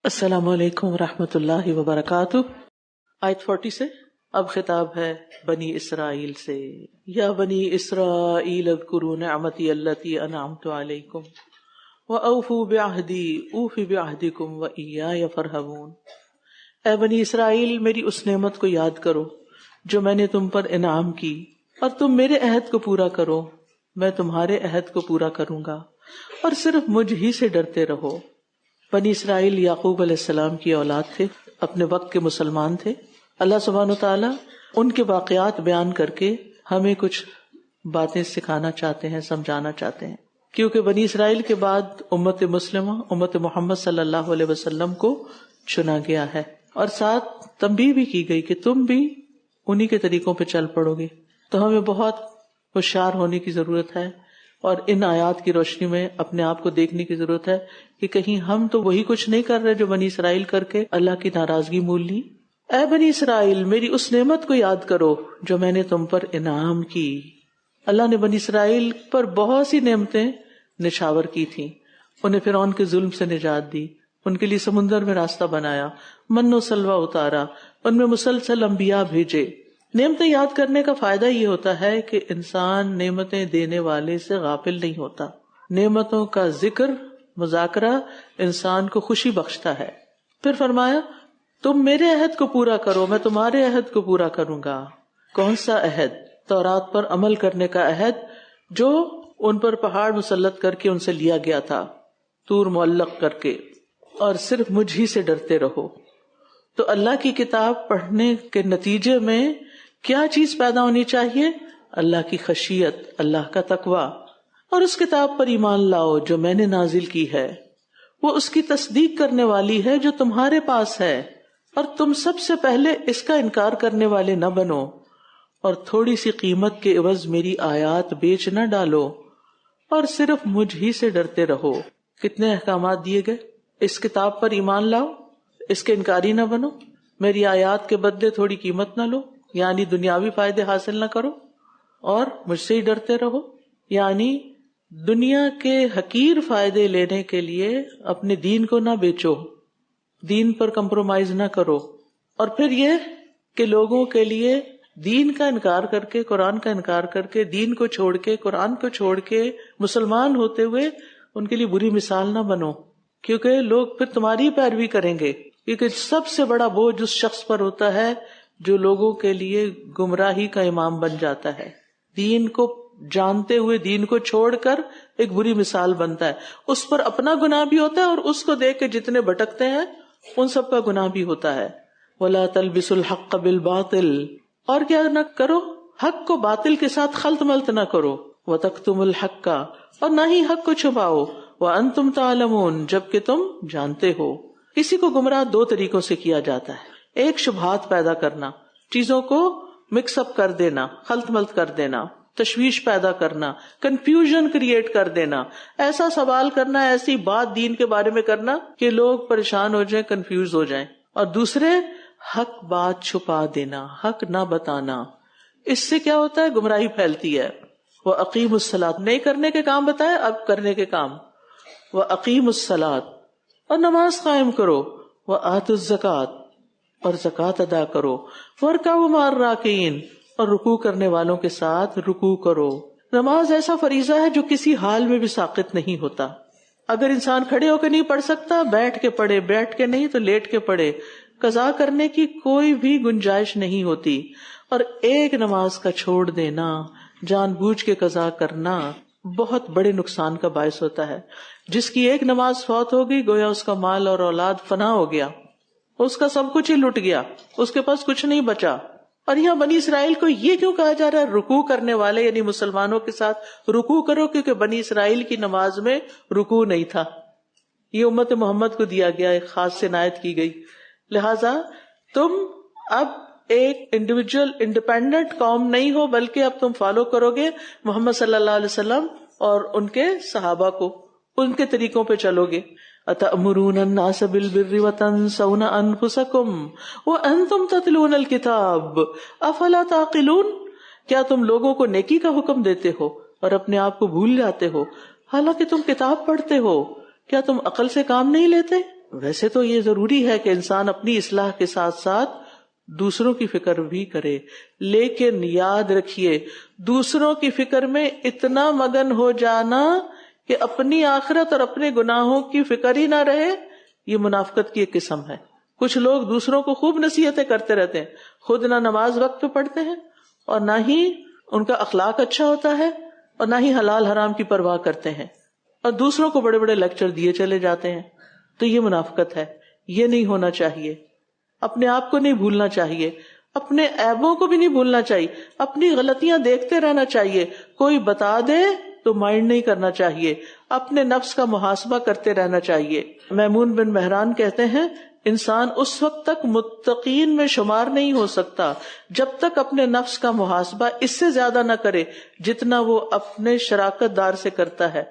السلام علیکم ورحمۃ اللہ وبرکاتہ۔ آیت 40 سے اب خطاب ہے بنی اسرائیل سے۔ یا بنی اسرائیل اذکروا نعمتی التی انعمت علیکم واوفوا بعہدی اوف بعہدکم وایای فارہبون۔ اے بنی اسرائیل، میری اس نعمت کو یاد کرو جو میں نے تم پر انعام کی، اور تم میرے عہد کو پورا کرو، میں تمہارے عہد کو پورا کروں گا، اور صرف مجھ ہی سے ڈرتے رہو۔ بنی اسرائیل یعقوب علیہ السلام کی اولاد تھے، اپنے وقت کے مسلمان تھے۔ اللہ سبحانہ وتعالیٰ ان کے واقعات بیان کر کے ہمیں کچھ باتیں سکھانا چاہتے ہیں، سمجھانا چاہتے ہیں، کیونکہ بنی اسرائیل کے بعد امت مسلمہ، امت محمد صلی اللہ علیہ وسلم کو چنا گیا ہے، اور ساتھ تنبیہ بھی کی گئی کہ تم بھی انہی کے طریقوں پہ چل پڑو گے۔ تو ہمیں بہت ہوشیار ہونے کی ضرورت ہے، اور ان آیات کی روشنی میں اپنے آپ کو دیکھنے کی ضرورت ہے کہ کہیں ہم تو وہی کچھ نہیں کر رہے جو بنی اسرائیل کر کے اللہ کی ناراضگی مول لی۔ اے بنی اسرائیل، میری اس نعمت کو یاد کرو جو میں نے تم پر انعام کی۔ اللہ نے بنی اسرائیل پر بہت سی نعمتیں نشاور کی تھیں، انہیں فرعون کے ظلم سے نجات دی، ان کے لیے سمندر میں راستہ بنایا، من و سلوہ اتارا، ان میں مسلسل انبیاء بھیجے۔ نعمتیں یاد کرنے کا فائدہ یہ ہوتا ہے کہ انسان نعمتیں دینے والے سے غافل نہیں ہوتا۔ نعمتوں کا ذکر، مذاکرہ انسان کو خوشی بخشتا ہے۔ پھر فرمایا تم میرے عہد کو پورا کرو، میں تمہارے عہد کو پورا کروں گا۔ کون سا عہد؟ تورات پر عمل کرنے کا عہد جو ان پر پہاڑ مسلط کر کے ان سے لیا گیا تھا، طور معلق کر کے، اور صرف مجھ ہی سے ڈرتے رہو۔ تو اللہ کی کتاب پڑھنے کے نتیجے میں کیا چیز پیدا ہونی چاہیے؟ اللہ کی خشیت، اللہ کا تقوی، اور اس کتاب پر ایمان لاؤ جو میں نے نازل کی ہے، وہ اس کی تصدیق کرنے والی ہے جو تمہارے پاس ہے، اور تم سب سے پہلے اس کا انکار کرنے والے نہ بنو، اور تھوڑی سی قیمت کے عوض میری آیات بیچ نہ ڈالو، اور صرف مجھ ہی سے ڈرتے رہو۔ کتنے احکامات دیے گئے؟ اس کتاب پر ایمان لاؤ، اس کے انکاری نہ بنو، میری آیات کے بدلے تھوڑی قیمت نہ لو، یعنی دنیاوی فائدے حاصل نہ کرو، اور مجھ سے ہی ڈرتے رہو، یعنی دنیا کے حقیر فائدے لینے کے لیے اپنے دین کو نہ بیچو، دین پر کمپرومائز نہ کرو۔ اور پھر یہ کہ لوگوں کے لیے دین کا انکار کر کے، قرآن کا انکار کر کے، دین کو چھوڑ کے، قرآن کو چھوڑ کے مسلمان ہوتے ہوئے ان کے لیے بری مثال نہ بنو، کیونکہ لوگ پھر تمہاری پیروی کریں گے، کیونکہ سب سے بڑا بوجھ اس شخص پر ہوتا ہے جو لوگوں کے لیے گمراہی کا امام بن جاتا ہے، دین کو جانتے ہوئے دین کو چھوڑ کر ایک بری مثال بنتا ہے۔ اس پر اپنا گناہ بھی ہوتا ہے، اور اس کو دیکھ کے جتنے بھٹکتے ہیں ان سب کا گناہ بھی ہوتا ہے۔ وَلَا تَلْبِسُوا الْحَقَّ بِالْبَاطِلِ، اور کیا نہ کرو، حق کو باطل کے ساتھ خلط ملط نہ کرو، وَتَكْتُمُوا الْحَقَّ، اور نہ ہی حق کو چھپاؤ، وَأَنْتُمْ تَعْلَمُونَ، جبکہ تم جانتے ہو۔ کسی کو گمراہ دو طریقوں سے کیا جاتا ہے۔ ایک شبہات پیدا کرنا، چیزوں کو مکس اپ کر دینا، خلط ملط کر دینا، تشویش پیدا کرنا، کنفیوژن کریٹ کر دینا، ایسا سوال کرنا، ایسی بات دین کے بارے میں کرنا کہ لوگ پریشان ہو جائیں، کنفیوز ہو جائیں۔ اور دوسرے، حق بات چھپا دینا، حق نہ بتانا۔ اس سے کیا ہوتا ہے؟ گمراہی پھیلتی ہے۔ وَأَقِیمُوا الصَّلَاةَ، نہیں کرنے کے کام بتائے، اب کرنے کے کام۔ وَأَقِیمُوا الصَّلَاةَ، اور نماز قائم کرو، وَآتُوا الزَّکَاةَ، اور زکوٰۃ ادا کرو، وَارْکَعُوا مَعَ الرَّاکِعِینَ، اور رکوع کرنے والوں کے ساتھ رکوع کرو۔ نماز ایسا فریضہ ہے جو کسی حال میں بھی ساقط نہیں ہوتا۔ اگر انسان کھڑے ہو کے نہیں پڑھ سکتا، بیٹھ کے پڑھے، بیٹھ کے نہیں تو لیٹ کے پڑھے، قضا کرنے کی کوئی بھی گنجائش نہیں ہوتی۔ اور ایک نماز کا چھوڑ دینا، جان بوجھ کے قضا کرنا بہت بڑے نقصان کا باعث ہوتا ہے۔ جس کی ایک نماز فوت ہو گئی، گویا اس کا مال اور اولاد فنا ہو گیا، اس کا سب کچھ ہی لٹ گیا، اس کے پاس کچھ نہیں بچا۔ اور یہاں بنی اسرائیل کو یہ کیوں کہا جا رہا ہے رکوع کرنے والے، یعنی مسلمانوں کے ساتھ رکوع کرو؟ کیونکہ بنی اسرائیل کی نماز میں رکوع نہیں تھا، یہ امت محمد کو دیا گیا، ایک خاص سے عنایت کی گئی۔ لہٰذا تم اب ایک انڈیویجول انڈیپینڈنٹ قوم نہیں ہو، بلکہ اب تم فالو کرو گے محمد صلی اللہ علیہ وسلم اور ان کے صحابہ کو، ان کے طریقوں پہ چلو گے۔ أَتَأْمُرُونَ النَّاسَ بِالْبِرِّ وَتَنْسَوْنَ أَنفُسَكُمْ وَأَنْتُمْ تَتْلُونَ الْكِتَابَ أَفَلَا تَعْقِلُونَ، کیا تم لوگوں کو نیکی کا حکم دیتے ہو اور اپنے آپ کو بھول جاتے ہو، حالانکہ تم کتاب پڑھتے ہو؟ کیا تم عقل سے کام نہیں لیتے؟ ویسے تو یہ ضروری ہے کہ انسان اپنی اصلاح کے ساتھ ساتھ دوسروں کی فکر بھی کرے، لیکن یاد رکھیے دوسروں کی فکر میں اتنا مگن ہو جانا کہ اپنی آخرت اور اپنے گناہوں کی فکر ہی نہ رہے، یہ منافقت کی ایک قسم ہے. کچھ لوگ دوسروں کو خوب نصیحتیں کرتے رہتے ہیں، خود نہ نماز وقت پہ پڑھتے ہیں اور نہ ہی ان کا اخلاق اچھا ہوتا ہے اور نہ ہی حلال حرام کی پرواہ کرتے ہیں، اور دوسروں کو بڑے بڑے لیکچر دیے چلے جاتے ہیں. تو یہ منافقت ہے، یہ نہیں ہونا چاہیے. اپنے آپ کو نہیں بھولنا چاہیے، اپنے عیبوں کو بھی نہیں بھولنا چاہیے، اپنی غلطیاں دیکھتے رہنا چاہیے. کوئی بتا دے تو مائنڈ نہیں کرنا چاہیے، اپنے نفس کا محاسبہ کرتے رہنا چاہیے. میمون بن مہران کہتے ہیں انسان اس وقت تک متقین میں شمار نہیں ہو سکتا جب تک اپنے نفس کا محاسبہ اس سے زیادہ نہ کرے جتنا وہ اپنے شراکت دار سے کرتا ہے،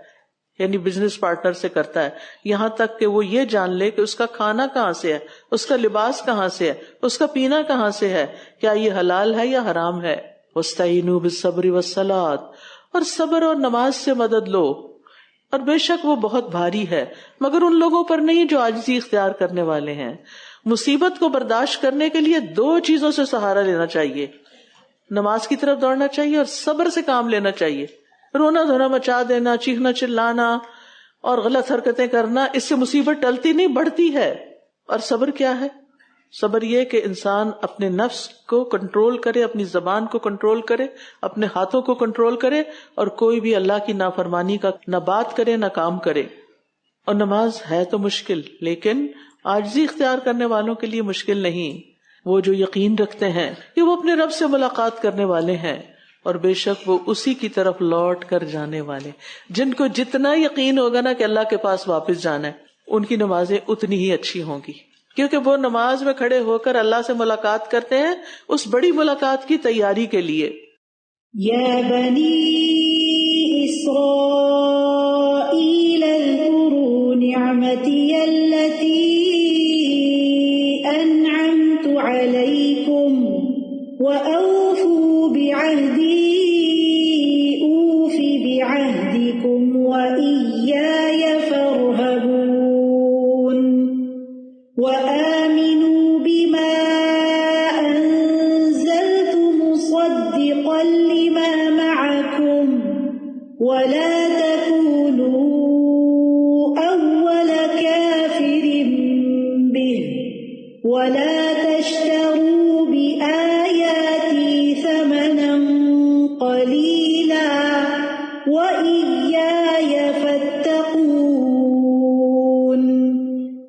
یعنی بزنس پارٹنر سے کرتا ہے. یہاں تک کہ وہ یہ جان لے کہ اس کا کھانا کہاں سے ہے، اس کا لباس کہاں سے ہے، اس کا پینا کہاں سے ہے، کیا یہ حلال ہے یا حرام ہے. وَاسْتَعِينُوا بِالصَّبْرِ وَالصَّلَاةِ، اور صبر اور نماز سے مدد لو. اور بے شک وہ بہت بھاری ہے مگر ان لوگوں پر نہیں جو عاجزی اختیار کرنے والے ہیں. مصیبت کو برداشت کرنے کے لیے 2 چیزوں سے سہارا لینا چاہیے، نماز کی طرف دوڑنا چاہیے اور صبر سے کام لینا چاہیے. رونا دھونا مچا دینا، چیخنا چلانا اور غلط حرکتیں کرنا، اس سے مصیبت ٹلتی نہیں، بڑھتی ہے. اور صبر کیا ہے؟ صبر یہ کہ انسان اپنے نفس کو کنٹرول کرے، اپنی زبان کو کنٹرول کرے، اپنے ہاتھوں کو کنٹرول کرے اور کوئی بھی اللہ کی نافرمانی کا نہ بات کرے نہ کام کرے. اور نماز ہے تو مشکل، لیکن عاجزی اختیار کرنے والوں کے لیے مشکل نہیں. وہ جو یقین رکھتے ہیں کہ وہ اپنے رب سے ملاقات کرنے والے ہیں اور بے شک وہ اسی کی طرف لوٹ کر جانے والے، جن کو جتنا یقین ہوگا نا کہ اللہ کے پاس واپس جانا ہے، ان کی نمازیں اتنی ہی اچھی ہوں گی، کیونکہ وہ نماز میں کھڑے ہو کر اللہ سے ملاقات کرتے ہیں اس بڑی ملاقات کی تیاری کے لیے. یا بنی اسرائیل اذکروا نعمتی التی انعمت علیکم وأوفوا بعہدی اوف بعہدکم وإیای فارہبون وآمنوا بما أنزلت مصدقا لما معكم ولا تكونوا أول كافر به ولا تشتروا بآياتي ثمنا قليلا وإياي فاتقون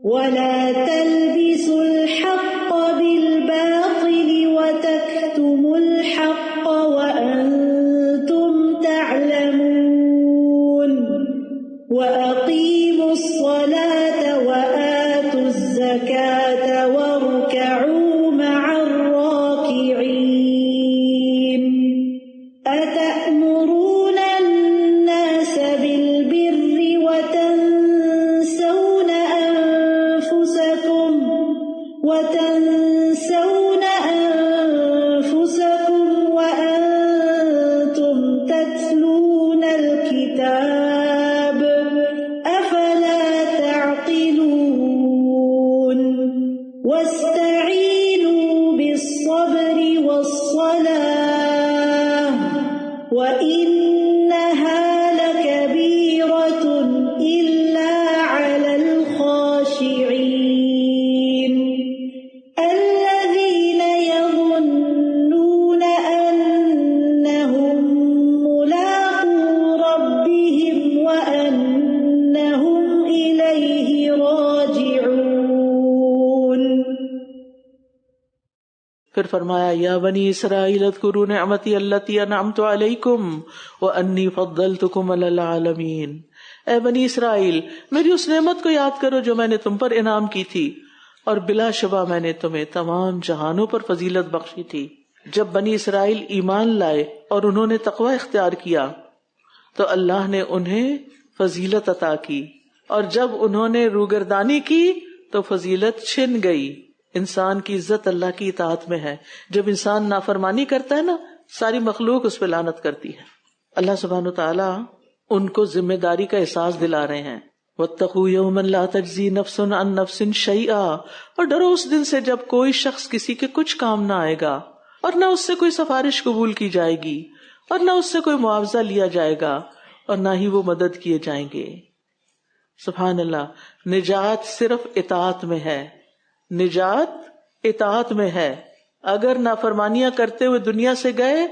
ولا تلبسوا الحق بالباطل وتكتموا الحق وأنتم تعلمون وأقيموا الصلاة وآتوا الزكاة واركعوا مع الراكعين أتأمرون الناس بالبر وتنسون أنفسكم وأنتم تتلون الكتاب أفلا تعقلون واستعينوا بالصبر والصلاة وإنها لكبيرة إلا على الخاشعين الذين يظنون أنهم ملاقو ربهم وأنهم إليه راجعون. پھر فرمایا یا بنی اسرائیل اذکروا نعمتی التی انعمت علیکم وانی فضلتکم علی العالمین. اے بنی اسرائیل میری اس نعمت کو یاد کرو جو میں نے تم پر انعام کی تھی اور بلا شبہ میں نے تمہیں تمام جہانوں پر فضیلت بخشی تھی. جب بنی اسرائیل ایمان لائے اور انہوں نے تقوی اختیار کیا تو اللہ نے انہیں فضیلت عطا کی، اور جب انہوں نے روگردانی کی تو فضیلت چھن گئی. انسان کی عزت اللہ کی اطاعت میں ہے. جب انسان نافرمانی کرتا ہے نا، ساری مخلوق اس پہ لعنت کرتی ہے. اللہ سبحانہ و تعالی ان کو ذمہ داری کا احساس دلا رہے ہیں. وَاتَّقُوا يَوْمًا لَا تَجْزِي نَفْسٌ عَن نَفْسٍ شَيْئًا، اور ڈرو اس دن سے جب کوئی شخص کسی کے کچھ کام نہ آئے گا، اور نہ اس سے کوئی سفارش قبول کی جائے گی، اور نہ اس سے کوئی معاوضہ لیا جائے گا، اور نہ ہی وہ مدد کیے جائیں گے۔ سبحان اللہ، نجات صرف اطاعت میں ہے، نجات اطاعت میں ہے۔ اگر نافرمانیاں کرتے ہوئے دنیا سے گئے،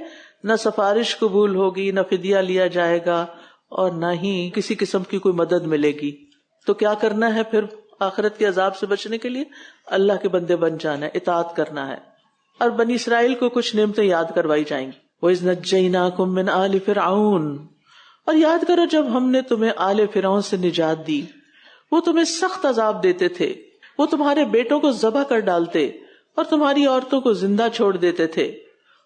نہ سفارش قبول ہوگی، نہ فدیہ لیا جائے گا، اور نہ ہی کسی قسم کی کوئی مدد ملے گی۔ تو کیا کرنا ہے پھر آخرت کے عذاب سے بچنے کے لیے؟ اللہ کے بندے بن جانا ہے، اطاعت کرنا ہے۔ اور بنی اسرائیل کو کچھ نعمتیں یاد کروائی جائیں گی۔ وَإِذْ نَجَّيْنَاكُمْ مِنْ آلِ فِرْعَوْنَ، اور یاد کرو جب ہم نے تمہیں آل فرعون سے نجات دی، وہ تمہیں سخت عذاب دیتے تھے، وہ تمہارے بیٹوں کو ذبح کر ڈالتے اور تمہاری عورتوں کو زندہ چھوڑ دیتے تھے،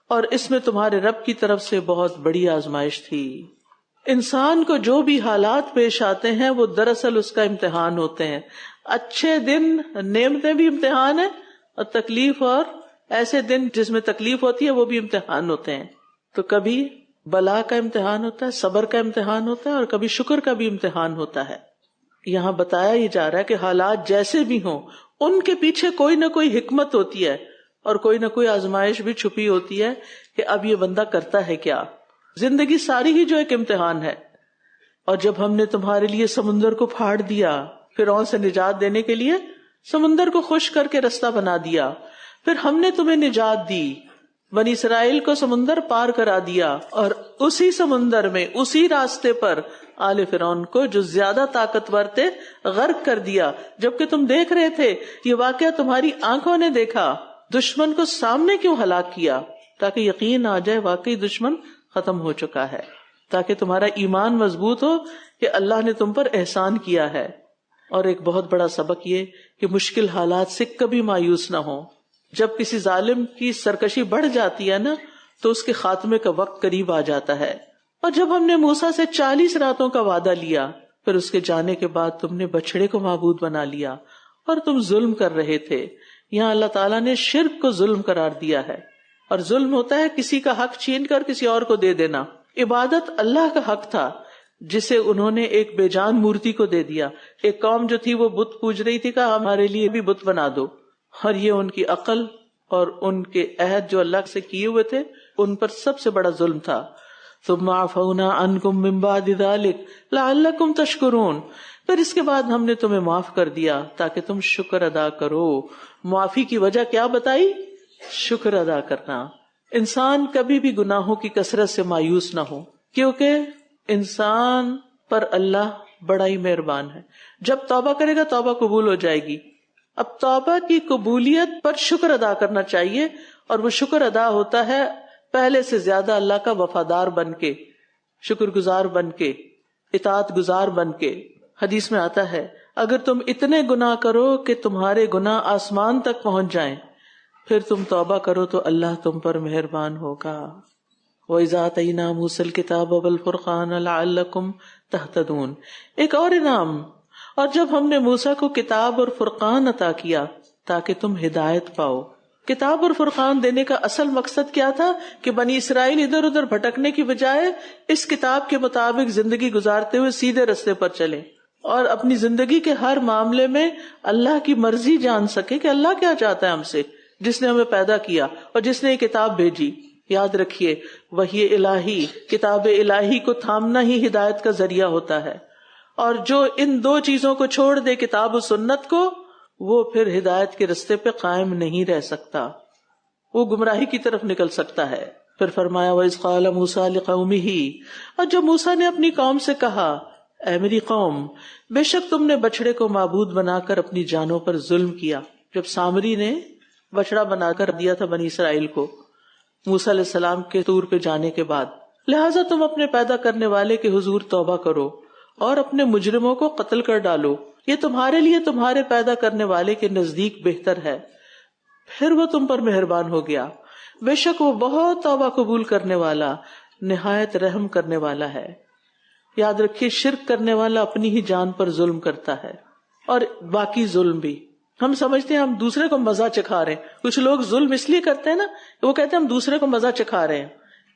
اور اس میں تمہارے رب کی طرف سے بہت بڑی آزمائش تھی۔ انسان کو جو بھی حالات پیش آتے ہیں وہ دراصل اس کا امتحان ہوتے ہیں۔ اچھے دن نعمتیں بھی امتحان ہیں، اور تکلیف اور ایسے دن جس میں تکلیف ہوتی ہے وہ بھی امتحان ہوتے ہیں۔ تو کبھی بلا کا امتحان ہوتا ہے، صبر کا امتحان ہوتا ہے، اور کبھی شکر کا بھی امتحان ہوتا ہے۔ یہاں بتایا ہی جا رہا ہے کہ حالات جیسے بھی ہوں ان کے پیچھے کوئی نہ کوئی حکمت ہوتی ہے، اور کوئی نہ کوئی آزمائش بھی چھپی ہوتی ہے کہ اب یہ بندہ کرتا ہے کیا۔ زندگی ساری ہی جو ایک امتحان ہے۔ اور جب ہم نے تمہارے لیے سمندر کو پھاڑ دیا، فرعون سے نجات دینے کے لیے سمندر کو خشک کر کے رستہ بنا دیا، پھر ہم نے تمہیں نجات دی، بنی اسرائیل کو سمندر پار کرا دیا، اور اسی سمندر میں اسی راستے پر آل فرعون کو جو زیادہ طاقتور تھے غرق کر دیا، جبکہ تم دیکھ رہے تھے۔ یہ واقعہ تمہاری آنکھوں نے دیکھا۔ دشمن کو سامنے کیوں ہلاک کیا؟ تاکہ یقین آ جائے واقعی دشمن ختم ہو چکا ہے، تاکہ تمہارا ایمان مضبوط ہو کہ اللہ نے تم پر احسان کیا ہے۔ اور ایک بہت بڑا سبق یہ کہ مشکل حالات سے کبھی مایوس نہ ہو۔ جب کسی ظالم کی سرکشی بڑھ جاتی ہے نا تو اس کے خاتمے کا وقت قریب آ جاتا ہے۔ اور جب ہم نے موسیٰ سے 40 راتوں کا وعدہ لیا، پھر اس کے جانے کے بعد تم نے بچڑے کو معبود بنا لیا اور تم ظلم کر رہے تھے۔ یہاں اللہ تعالیٰ نے شرک کو ظلم قرار دیا ہے، اور ظلم ہوتا ہے کسی کا حق چھین کر کسی اور کو دے دینا۔ عبادت اللہ کا حق تھا جسے انہوں نے ایک بے جان مورتی کو دے دیا۔ ایک قوم جو تھی وہ بت پوج رہی تھی، کہا ہمارے لیے بھی بت بنا دو، اور یہ ان کی عقل اور ان کے عہد جو اللہ سے کیے ہوئے تھے ان پر سب سے بڑا ظلم تھا۔ ثم عفونا عنکم من بعد ذلک لعلکم تشکرون، پھر اس کے بعد ہم نے تمہیں معاف کر دیا تاکہ تم شکر ادا کرو۔ معافی کی وجہ کیا بتائی؟ شکر ادا کرنا۔ انسان کبھی بھی گناہوں کی کثرت سے مایوس نہ ہو، کیونکہ انسان پر اللہ بڑا ہی مہربان ہے۔ جب توبہ کرے گا توبہ قبول ہو جائے گی۔ اب توبہ کی قبولیت پر شکر ادا کرنا چاہیے، اور وہ شکر ادا ہوتا ہے پہلے سے زیادہ اللہ کا وفادار بن کے، شکر گزار بن کے، اطاعت گزار بن کے۔ حدیث میں آتا ہے اگر تم اتنے گناہ کرو کہ تمہارے گناہ آسمان تک پہنچ جائیں، پھر تم توبہ کرو تو اللہ تم پر مہربان ہوگا۔ وَإِذَا آتَيْنَا مُوسَى الْكِتَابَ وَالْفُرْقَانَ لَعَلَّكُمْ تَهْتَدُونَ، ایک اور انعام، اور جب ہم نے موسیٰ کو کتاب اور فرقان عطا کیا تاکہ تم ہدایت پاؤ۔ کتاب اور فرقان دینے کا اصل مقصد کیا تھا کہ بنی اسرائیل ادھر ادھر بھٹکنے کی بجائے اس کتاب کے مطابق زندگی گزارتے ہوئے سیدھے رستے پر چلیں، اور اپنی زندگی کے ہر معاملے میں اللہ کی مرضی جان سکے کہ اللہ کیا چاہتا ہے ہم سے، جس نے ہمیں پیدا کیا اور جس نے یہ کتاب بھیجی۔ یاد رکھیے وحی الہی، کتاب الہی کو تھامنا ہی ہدایت کا ذریعہ ہوتا ہے، اور جو ان دو چیزوں کو چھوڑ دے، کتاب و سنت کو، وہ پھر ہدایت کے رستے پہ قائم نہیں رہ سکتا، وہ گمراہی کی طرف نکل سکتا ہے۔ پھر فرمایا وَإِذْ قَالَ مُوسَىٰ لِقَوْمِهِ، اور جب موسیٰ نے اپنی قوم سے کہا اے میری قوم، بے شک تم نے بچڑے کو معبود بنا کر اپنی جانوں پر ظلم کیا۔ جب سامری نے بچڑا بنا کر دیا تھا بنی اسرائیل کو موسیٰ علیہ السلام کے طور پہ جانے کے بعد، لہٰذا تم اپنے پیدا کرنے والے کے حضور توبہ کرو اور اپنے مجرموں کو قتل کر ڈالو، یہ تمہارے لیے تمہارے پیدا کرنے والے کے نزدیک بہتر ہے، پھر وہ تم پر مہربان ہو گیا، بے شک وہ بہت توبہ قبول کرنے والا، نہایت رحم کرنے والا ہے۔ یاد رکھیے شرک کرنے والا اپنی ہی جان پر ظلم کرتا ہے، اور باقی ظلم بھی۔ ہم سمجھتے ہیں ہم دوسرے کو مزہ چکھا رہے ہیں، کچھ لوگ ظلم اس لیے کرتے ہیں نا، وہ کہتے ہیں ہم دوسرے کو مزہ چکھا رہے ہیں،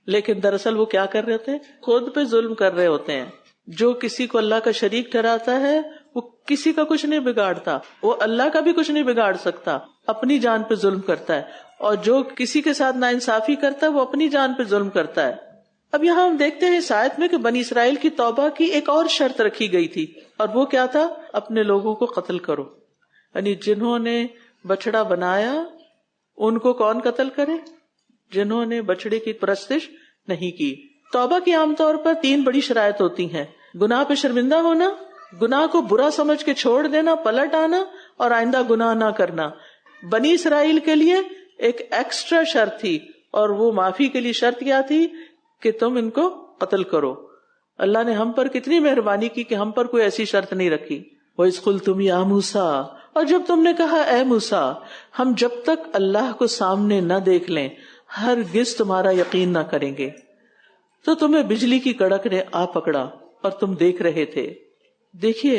لیکن دراصل وہ کیا کر رہے ہوتے ہیں؟ خود پہ ظلم کر رہے ہوتے ہیں۔ جو کسی کو اللہ کا شریک ٹھہراتا ہے وہ کسی کا کچھ نہیں بگاڑتا، وہ اللہ کا بھی کچھ نہیں بگاڑ سکتا، اپنی جان پہ ظلم کرتا ہے، اور جو کسی کے ساتھ ناانصافی کرتا ہے وہ اپنی جان پہ ظلم کرتا ہے۔ اب یہاں ہم دیکھتے ہیں اس آیت میں کہ بنی اسرائیل کی توبہ کی ایک اور شرط رکھی گئی تھی، اور وہ کیا تھا؟ اپنے لوگوں کو قتل کرو، یعنی جنہوں نے بچڑا بنایا ان کو کون قتل کرے؟ جنہوں نے بچڑے کی پرستش نہیں کی۔ توبہ کی عام طور پر 3 بڑی شرائط ہوتی ہیں: گناہ پہ شرمندہ ہونا، گناہ کو برا سمجھ کے چھوڑ دینا، پلٹ آنا، اور آئندہ گناہ نہ کرنا۔ بنی اسرائیل کے لیے ایک ایکسٹرا شرط تھی، اور وہ معافی کے لیے شرط کیا تھی کہ تم ان کو قتل کرو۔ اللہ نے ہم پر کتنی مہربانی کی کہ ہم پر کوئی ایسی شرط نہیں رکھی۔ وَإِذْ قُلْتُمْ يَا مُوسَىٰ، اور جب تم نے کہا اے موسیٰ، ہم جب تک اللہ کو سامنے نہ دیکھ لیں ہرگز تمہارا یقین نہ کریں گے۔ تو تمہیں بجلی کی کڑک نے آ پکڑا اور تم دیکھ رہے تھے۔ دیکھیے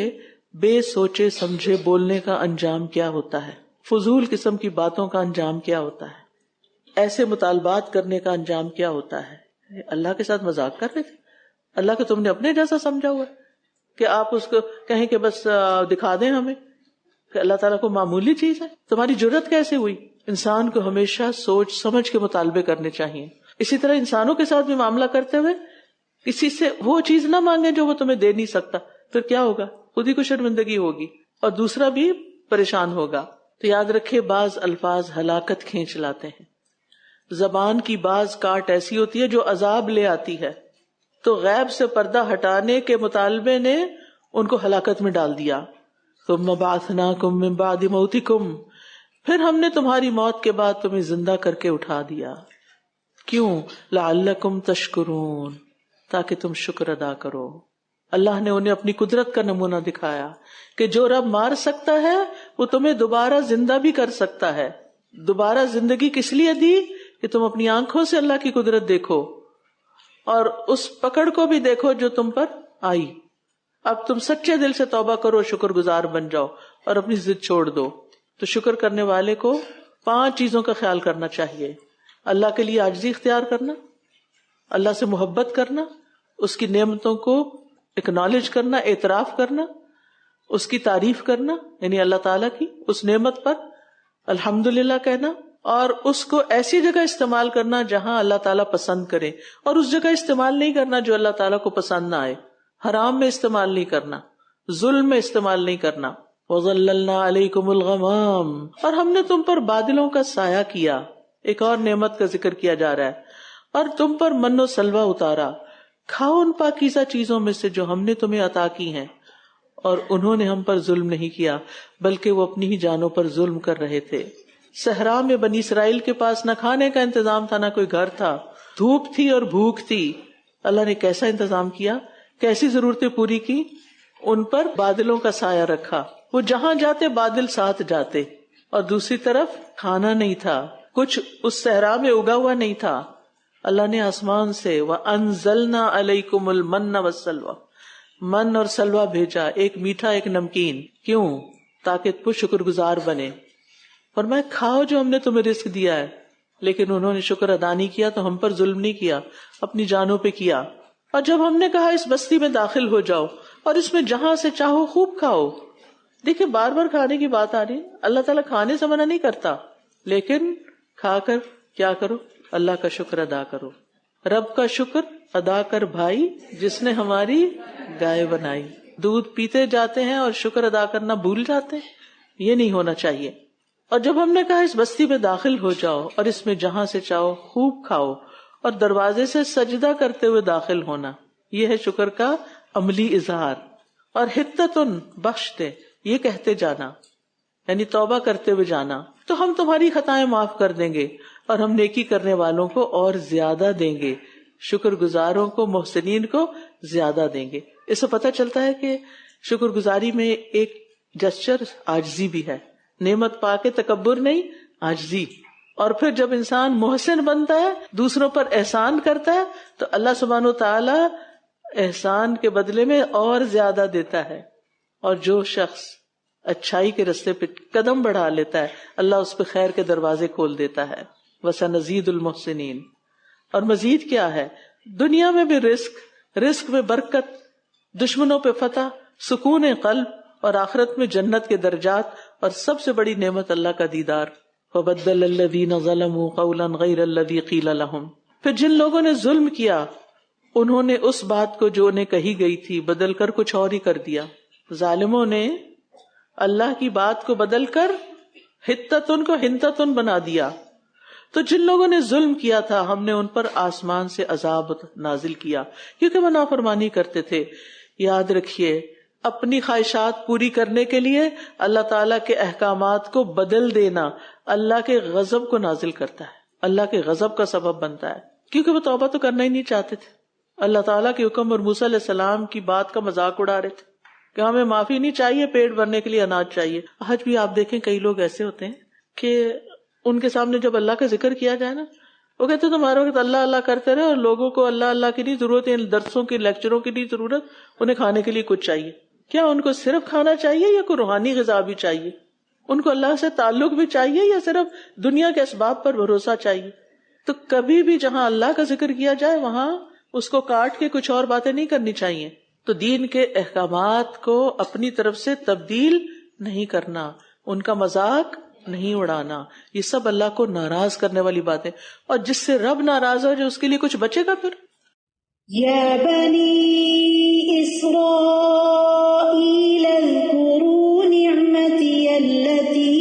بے سوچے سمجھے بولنے کا انجام کیا ہوتا ہے، فضول قسم کی باتوں کا انجام کیا ہوتا ہے، ایسے مطالبات کرنے کا انجام کیا ہوتا ہے۔ اللہ کے ساتھ مذاق کر رہے تھے، اللہ کو تم نے اپنے جیسا سمجھا ہوا ہے کہ آپ اس کو کہیں کہ بس دکھا دیں ہمیں کہ اللہ تعالیٰ کو معمولی چیز ہے۔ تمہاری جرت کیسے ہوئی؟ انسان کو ہمیشہ سوچ سمجھ کے مطالبے کرنے چاہیے۔ اسی طرح انسانوں کے ساتھ بھی معاملہ کرتے ہوئے کسی سے وہ چیز نہ مانگے جو وہ تمہیں دے نہیں سکتا، پھر کیا ہوگا؟ خود ہی کو شرمندگی ہوگی اور دوسرا بھی پریشان ہوگا۔ تو یاد رکھے بعض الفاظ ہلاکت کھینچ لاتے ہیں، زبان کی بعض کاٹ ایسی ہوتی ہے جو عذاب لے آتی ہے، تو غیب سے پردہ ہٹانے کے مطالبے نے ان کو ہلاکت میں ڈال دیا۔ ثم بعثناکم من بعد موتکم، پھر ہم نے تمہاری موت کے بعد تمہیں زندہ کر کے اٹھا دیا۔ کیوں؟ لعلکم تشکرون، تاکہ تم شکر ادا کرو۔ اللہ نے انہیں اپنی قدرت کا نمونہ دکھایا کہ جو رب مار سکتا ہے وہ تمہیں دوبارہ زندہ بھی کر سکتا ہے۔ دوبارہ زندگی کس لیے دی؟ کہ تم اپنی آنکھوں سے اللہ کی قدرت دیکھو اور اس پکڑ کو بھی دیکھو جو تم پر آئی۔ اب تم سچے دل سے توبہ کرو، شکر گزار بن جاؤ اور اپنی ضد چھوڑ دو۔ تو شکر کرنے والے کو 5 چیزوں کا خیال کرنا چاہیے: اللہ کے لیے عاجزی اختیار کرنا، اللہ سے محبت کرنا، اس کی نعمتوں کو اکنالج کرنا، اعتراف کرنا، اس کی تعریف کرنا یعنی اللہ تعالیٰ کی اس نعمت پر الحمدللہ کہنا، اور اس کو ایسی جگہ استعمال کرنا جہاں اللہ تعالیٰ پسند کرے، اور اس جگہ استعمال نہیں کرنا جو اللہ تعالیٰ کو پسند نہ آئے۔ حرام میں استعمال نہیں کرنا، ظلم میں استعمال نہیں کرنا۔ وَظَلَّلْنَا عَلَيْكُمُ الْغَمَامَ، اور ہم نے تم پر بادلوں کا سایہ کیا۔ ایک اور نعمت کا ذکر کیا جا رہا ہے، اور تم پر من و سلوہ اتارا۔ کھاؤ ان پاکیزہ چیزوں میں سے جو ہم نے تمہیں عطا کی ہیں، اور انہوں نے ہم پر ظلم نہیں کیا بلکہ وہ اپنی ہی جانوں پر ظلم کر رہے تھے۔ صحرا میں بنی اسرائیل کے پاس نہ کھانے کا انتظام تھا، نہ کوئی گھر تھا، دھوپ تھی اور بھوک تھی۔ اللہ نے کیسا انتظام کیا، کیسی ضرورتیں پوری کی؟ ان پر بادلوں کا سایہ رکھا، وہ جہاں جاتے بادل ساتھ جاتے، اور دوسری طرف کھانا نہیں تھا، کچھ اس صحرا میں اگا ہوا نہیں تھا۔ اللہ نے آسمان سے وَأَنزَلْنَا عَلَيْكُمُ الْمَنَّ وَالسَّلْوَىٰ، من اور سلوہ بھیجا، ایک میٹھا ایک نمکین۔ کیوں؟ تاکہ تم شکر گزار بنے۔ فرمایا کھاؤ جو ہم نے تمہیں رزق دیا ہے، لیکن انہوں نے شکر ادا نہیں کیا تو ہم پر ظلم نہیں کیا، اپنی جانوں پہ کیا۔ اور جب ہم نے کہا اس بستی میں داخل ہو جاؤ اور اس میں جہاں سے چاہو خوب کھاؤ، دیکھیں بار بار کھانے کی بات آ رہی ہے، اللہ تعالیٰ کھانے سے منع نہیں کرتا، لیکن کھا کر کیا کرو؟ اللہ کا شکر ادا کرو۔ رب کا شکر ادا کر بھائی جس نے ہماری گائے بنائی۔ دودھ پیتے جاتے ہیں اور شکر ادا کرنا بھول جاتے ہیں، یہ نہیں ہونا چاہیے۔ اور جب ہم نے کہا اس بستی میں داخل ہو جاؤ اور اس میں جہاں سے چاہو خوب کھاؤ، اور دروازے سے سجدہ کرتے ہوئے داخل ہونا، یہ ہے شکر کا عملی اظہار۔ اور حتتن بخش دے، یہ کہتے جانا یعنی توبہ کرتے ہوئے جانا، تو ہم تمہاری خطائیں معاف کر دیں گے اور ہم نیکی کرنے والوں کو اور زیادہ دیں گے، شکر گزاروں کو، محسنین کو زیادہ دیں گے۔ اس سے پتہ چلتا ہے کہ شکر گزاری میں ایک جسچر عاجزی بھی ہے، نعمت پا کے تکبر نہیں، عاجزی۔ اور پھر جب انسان محسن بنتا ہے، دوسروں پر احسان کرتا ہے، تو اللہ سبحانہ و تعالی احسان کے بدلے میں اور زیادہ دیتا ہے۔ اور جو شخص اچھائی کے رستے پہ قدم بڑھا لیتا ہے، اللہ اس پہ خیر کے دروازے کھول دیتا ہے۔ وَسَنَزِيدُ الْمُحْسِنِينَ۔ اور مزید کیا ہے؟ دنیا میں بھی رزق میں برکت، دشمنوں پہ فتح، سکون قلب اور آخرت میں جنت کے درجات، اور سب سے بڑی نعمت اللہ کا دیدار. فبدل الذین ظلموا قولا غیر الذی قیل لهم. پھر جن لوگوں نے ظلم کیا انہوں نے اس بات کو جو انہیں کہی گئی تھی بدل کر کچھ اور ہی کر دیا. ظالموں نے اللہ کی بات کو بدل کر حتتن کو ہنتتن بنا دیا. تو جن لوگوں نے ظلم کیا تھا ہم نے ان پر آسمان سے عذاب نازل کیا کیونکہ وہ نافرمانی کرتے تھے. یاد رکھیے اپنی خواہشات پوری کرنے کے لیے اللہ تعالیٰ کے احکامات کو بدل دینا اللہ کے غضب کو نازل کرتا ہے، اللہ کے غضب کا سبب بنتا ہے، کیونکہ وہ توبہ تو کرنا ہی نہیں چاہتے تھے. اللہ تعالیٰ کے حکم اور موسیٰ علیہ السلام کی بات کا مذاق اڑا رہے تھے کہ ہمیں معافی نہیں چاہیے، پیٹ بھرنے کے لیے اناج چاہیے. آج بھی آپ دیکھیں کئی لوگ ایسے ہوتے ہیں کہ ان کے سامنے جب اللہ کا ذکر کیا جائے نا وہ کہتے تمہارے وقت اللہ اللہ کرتے رہے اور لوگوں کو اللہ اللہ کی نہیں ضرورت ہے، درسوں کی لیکچروں کی نہیں ضرورت، انہیں کھانے کے لیے کچھ چاہیے. کیا ان کو صرف کھانا چاہیے یا کوئی روحانی غذا بھی چاہیے؟ ان کو اللہ سے تعلق بھی چاہیے یا صرف دنیا کے اسباب پر بھروسہ چاہیے؟ تو کبھی بھی جہاں اللہ کا ذکر کیا جائے وہاں اس کو کاٹ کے کچھ اور باتیں نہیں کرنی چاہیے. تو دین کے احکامات کو اپنی طرف سے تبدیل نہیں کرنا، ان کا مذاق نہیں اڑانا، یہ سب اللہ کو ناراض کرنے والی باتیں. اور جس سے رب ناراض ہو جو اس کے لیے کچھ بچے گا پھر. یا بنی اسرائیل اذکروا نعمتی التي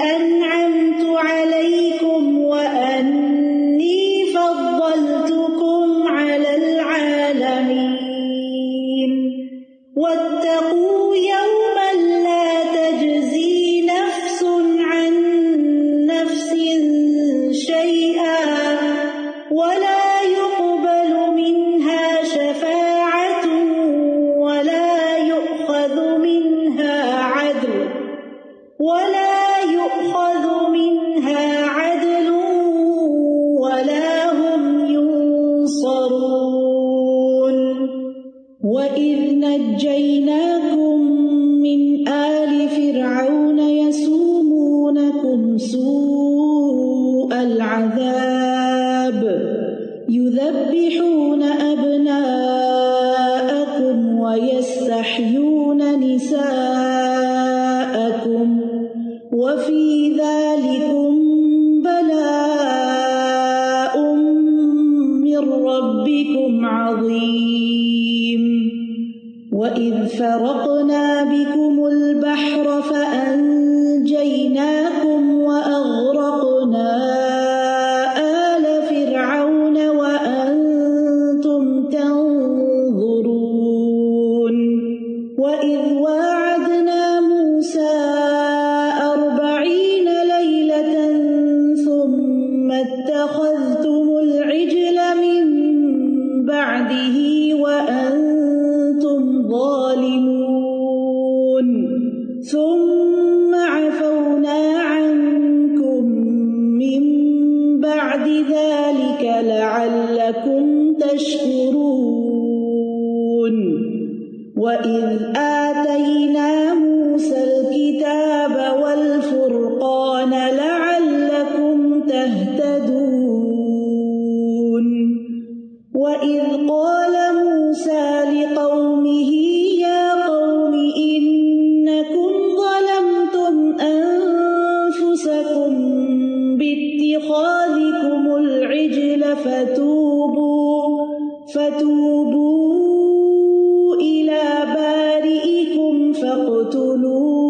انعمت علیکم وانی فضلتکم علی العالمین واتقوا یوما لا تجزی نفس عن نفس شیئا ولا وَإِذْ نَجَّيْنَاكُمْ مِنْ آلِ فِرْعَوْنَ يَسُومُونَكُمْ سُوءَ الْعَذَابِ يُذَبِّحُونَ أَبْنَاءَكُمْ وَيَسْتَحْيُونَ نِسَاءَكُمْ وَفِي ذَلِكُمْ بَلَاءٌ مِّن رَّبِّكُمْ عَظِيمٌ. وَإِذْ فَرَقْنَا بِكُمُ الْبَحْرَ فَأَنْجَيْنَاكُمْ وَأَغْرَقْنَا آلَ فِرْعَوْنَ وَأَنْتُمْ تَنْظُرُونَ. وَإِذْ وَاعَدْنَا مُوسَىٰ 40 لَيْلَةً ثُمَّ اتَّخَذْتُمُ الْعِجْلَ مِنْ بَعْدِهِ وَأَنْتُمْ ظَالِمُونَ. ثُمَّ عَفَوْنَا عَنْكُمْ مِنْ بَعْدِ ذَلِكَ لَعَلَّكُمْ تَشْكُرُونَ. وَإِذْ آتَيْنَا مُوسَى الْكِتَابَ وَالْفُرْقَانَ لَعَلَّكُمْ تَهْتَدُونَ. وَإِذْ قَالَ مُوسَى لِقَوْمِهِ يَا قَوْمِ إِنَّكُمْ ظَلَمْتُمْ أَنفُسَكُمْ بِاتِّخَاذِكُمُ الْعِجْلَ فَتُوبُوا إِلَى بَارِئِكُمْ فَاقْتُلُوا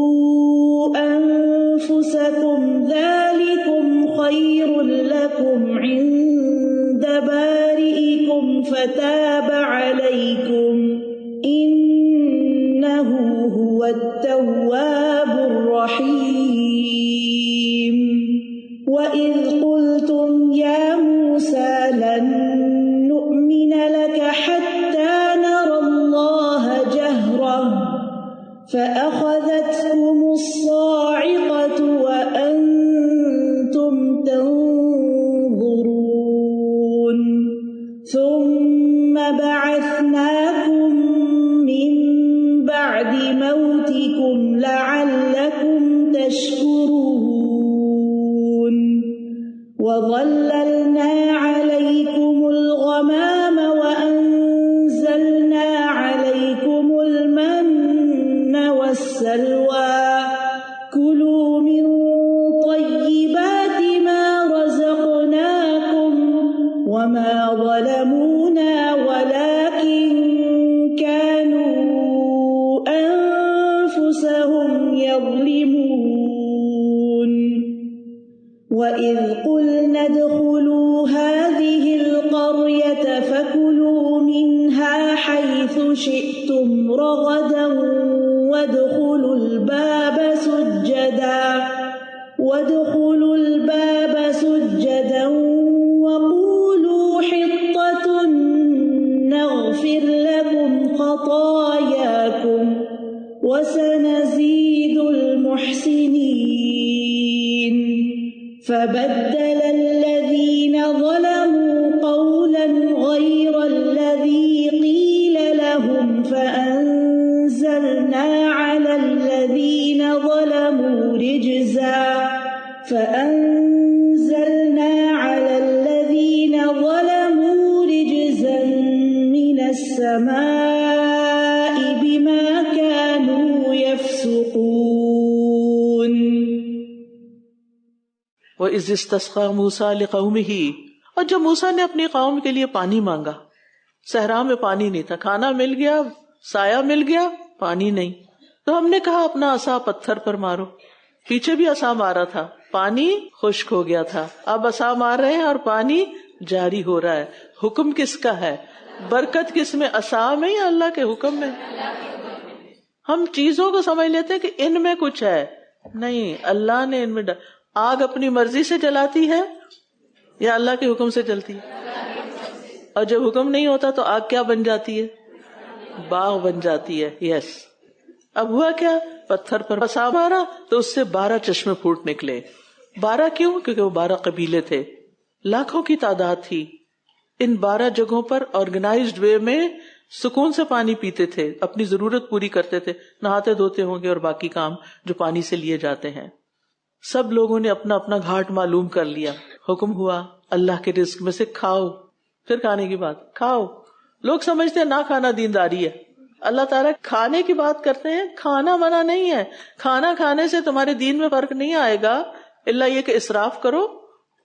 أَنفُسَكُمْ ذَلِكُمْ خَيْرٌ لَكُمْ عِندَ بَارِئِكُمْ فَتَابَ عَلَيْكُمْ إِنَّهُ هُوَ التَّوَّابُ الرَّحِيمُ. وَإِذْ قُلْتُمْ يَا مُوسَى لَن نُّؤْمِنَ لَكَ حَتَّى نَرَى اللَّهَ جَهْرَةً فَأَخَذَتْكُمُ الصَّاعِقَةُ وَأَنْتُمْ تَنْظُرُونَ. ثُمَّ بَعَثْنَاكُمْ مِنْ بَعْدِ مَوْتِكُمْ لَعَلَّكُمْ من طيبات ما رزقناكم وما ظلمونا ولكن كانوا أنفسهم يظلمون وإذ قلنا ادخلوا هذه القرية فكلوا منها حيث شئتم رغدا وادخلوا الباب سجدا وقولوا حطة نغفر لكم خطاياكم وسنزيد المحسنين فبدل الذين ظلموا قولا غير الذي قيل لهم فأنزلنا على الذين ظلموا رجزا من السماء بما كانوا يفسقون وَإِذِ اسْتَسْقَىٰ مُوسَىٰ لِقَوْمِهِ، اور جب موسیٰ نے اپنی قوم کے لیے پانی مانگا، صحرا میں پانی نہیں تھا، کھانا مل گیا، سایہ مل گیا، پانی نہیں، تو ہم نے کہا اپنا عصا پتھر پر مارو. پیچھے بھی عصا مارا تھا، پانی خشک ہو گیا تھا، اب عصا مار رہے ہیں اور پانی جاری ہو رہا ہے. حکم کس کا ہے؟ برکت کس میں؟ عصا میں یا اللہ کے حکم میں؟ ہم چیزوں کو سمجھ لیتے ہیں کہ ان میں کچھ ہے، نہیں، اللہ نے ان میں آگ اپنی مرضی سے جلاتی ہے یا اللہ کے حکم سے جلتی ہے؟ اور جب حکم نہیں ہوتا تو آگ کیا بن جاتی ہے؟ باغ بن جاتی ہے. یس. اب ہوا کیا؟ پتھر پر عصا مارا تو اس سے 12 چشمے پھوٹ نکلے. 12 کیوں؟ کیونکہ وہ 12 قبیلے تھے، لاکھوں کی تعداد تھی. ان 12 جگہوں پر آرگنائزڈ وے میں سکون سے پانی پیتے تھے، اپنی ضرورت پوری کرتے تھے، نہاتے دھوتے ہوں گے اور باقی کام جو پانی سے لیے جاتے ہیں. سب لوگوں نے اپنا اپنا گھاٹ معلوم کر لیا. حکم ہوا اللہ کے رزق میں سے کھاؤ. پھر کھانے کی بات، کھاؤ. لوگ سمجھتے ہیں نہ کھانا دینداری ہے. اللہ تعالیٰ کھانے کی بات کرتے ہیں، کھانا منع نہیں ہے. کھانا کھانے سے تمہارے دین میں فرق نہیں آئے گا، الا یہ کہ اسراف کرو،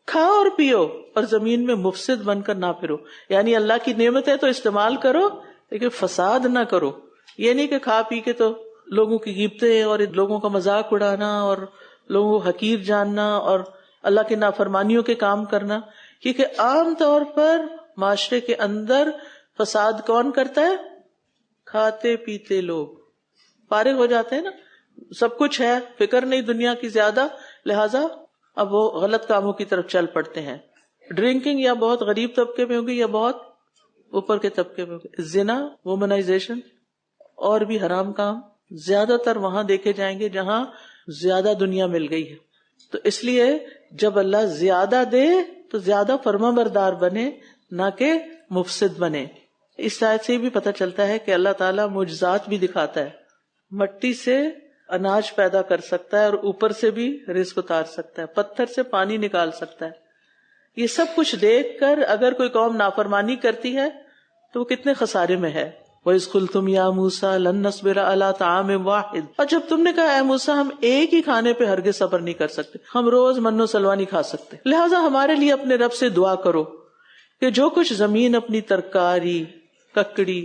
کھاؤ اور پیو اور زمین میں مفسد بن کر نہ پھرو. یعنی اللہ کی نعمت ہے تو استعمال کرو لیکن فساد نہ کرو. یہ نہیں کہ کھا پی کے تو لوگوں کی غیبتیں اور لوگوں کا مذاق اڑانا اور لوگوں کو حقیر جاننا اور اللہ کی نافرمانیوں کے کام کرنا. کیونکہ عام طور پر معاشرے کے اندر فساد کون کرتا ہے؟ کھاتے پیتے لوگ. فارغ ہو جاتے ہیں نا، سب کچھ ہے، فکر نہیں دنیا کی زیادہ، لہذا اب وہ غلط کاموں کی طرف چل پڑتے ہیں. ڈرنکنگ یا بہت غریب طبقے میں ہوگی یا بہت اوپر کے طبقے میں ہوگی. زنا، وومنائزیشن اور بھی حرام کام زیادہ تر وہاں دیکھے جائیں گے جہاں زیادہ دنیا مل گئی ہے. تو اس لیے جب اللہ زیادہ دے تو زیادہ فرما بردار بنے، نہ کہ مفسد بنے. اس آیت سے بھی پتہ چلتا ہے کہ اللہ تعالیٰ معجزات بھی دکھاتا ہے. مٹی سے اناج پیدا کر سکتا ہے اور اوپر سے بھی رزق اتار سکتا ہے، پتھر سے پانی نکال سکتا ہے. یہ سب کچھ دیکھ کر اگر کوئی قوم نافرمانی کرتی ہے تو وہ کتنے خسارے میں ہے. وَإِذْ قُلْتُمْ يَا مُوسَىٰ لَن نَّصْبِرَ عَلَىٰ طَعَامٍ وَاحِدٍ، اور جب تم نے کہا اے موسیٰ ہم ایک ہی کھانے پہ ہرگز صبر نہیں کر سکتے، ہم روز من و سلوا نہیں کھا سکتے، لہٰذا ہمارے لیے اپنے رب سے دعا کرو کہ جو کچھ زمین اپنی ترکاری، ککڑی،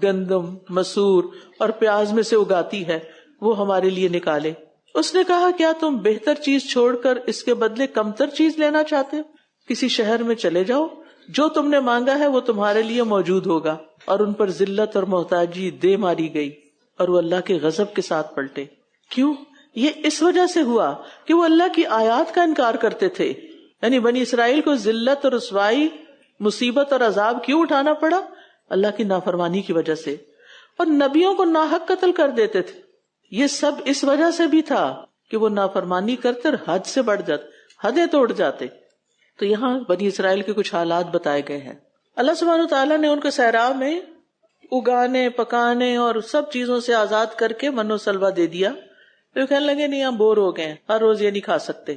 گندم، مسور اور پیاز میں سے اگاتی ہے وہ ہمارے لیے نکالے. اس نے کہا کیا تم بہتر چیز چھوڑ کر اس کے بدلے کمتر چیز لینا چاہتے ہو؟ کسی شہر میں چلے جاؤ، جو تم نے مانگا ہے وہ تمہارے لیے موجود ہوگا. اور ان پر ذلت اور محتاجی دے ماری گئی اور وہ اللہ کے غضب کے ساتھ پلٹے. کیوں؟ یہ اس وجہ سے ہوا کہ وہ اللہ کی آیات کا انکار کرتے تھے. یعنی بنی اسرائیل کو ذلت اور رسوائی، مصیبت اور عذاب کیوں اٹھانا پڑا؟ اللہ کی نافرمانی کی وجہ سے. اور نبیوں کو ناحق قتل کر دیتے تھے. یہ سب اس وجہ سے بھی تھا کہ وہ نافرمانی کرتے اور حد سے بڑھ جاتے، حدیں توڑ جاتے. تو یہاں بنی اسرائیل کے کچھ حالات بتائے گئے ہیں. اللہ سبحانہ وتعالیٰ نے ان کو صحرا میں اگانے، پکانے اور سب چیزوں سے آزاد کر کے من و سلوا دے دیا. تو کہنے لگے نہیں ہم بور ہو گئے ہیں، ہر روز یہ نہیں کھا سکتے.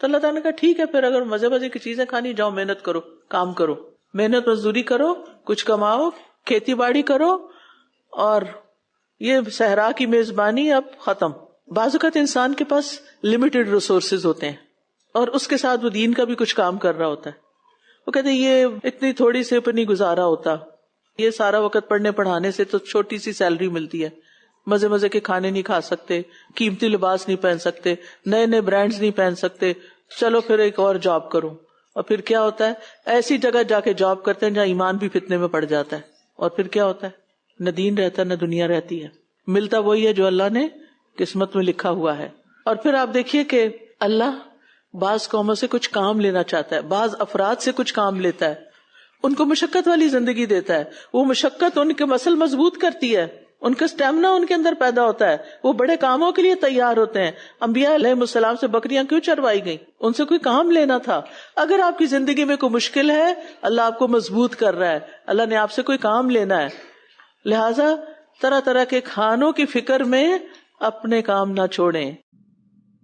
تو اللہ تعالیٰ نے کہا ٹھیک ہے پھر اگر مزے مزے کی چیزیں کھانی، جاؤ محنت کرو، کام کرو، محنت مزدوری کرو، کچھ کماؤ، کھیتی باڑی کرو. اور یہ صحرا کی میزبانی اب ختم. بعض اوقات انسان کے پاس لمیٹڈ ریسورسز ہوتے ہیں اور اس کے ساتھ وہ دین کا بھی کچھ کام کر رہا ہوتا ہے. وہ کہتے ہیں یہ اتنی تھوڑی سے پر نہیں گزارا ہوتا, یہ سارا وقت پڑھنے پڑھانے سے تو چھوٹی سی سیلری ملتی ہے, مزے مزے کے کھانے نہیں کھا سکتے, قیمتی لباس نہیں پہن سکتے, نئے نئے برانڈز نہیں پہن سکتے, چلو پھر ایک اور جاب کروں. اور پھر کیا ہوتا ہے, ایسی جگہ جا کے جاب کرتے ہیں جہاں ایمان بھی فتنے میں پڑ جاتا ہے. اور پھر کیا ہوتا ہے, نہ دین رہتا نہ دنیا رہتی ہے, ملتا وہی ہے جو اللہ نے قسمت میں لکھا ہوا ہے. اور پھر آپ دیکھیے کہ اللہ بعض قوموں سے کچھ کام لینا چاہتا ہے, بعض افراد سے کچھ کام لیتا ہے, ان کو مشقت والی زندگی دیتا ہے. وہ مشقت ان کے مسل مضبوط کرتی ہے, ان کا اسٹیمنا ان کے اندر پیدا ہوتا ہے, وہ بڑے کاموں کے لیے تیار ہوتے ہیں. انبیاء علیہ السلام سے بکریاں کیوں چروائی گئیں؟ ان سے کوئی کام لینا تھا. اگر آپ کی زندگی میں کوئی مشکل ہے, اللہ آپ کو مضبوط کر رہا ہے, اللہ نے آپ سے کوئی کام لینا ہے. لہذا طرح طرح کے کھانوں کی فکر میں اپنے کام نہ چھوڑیں.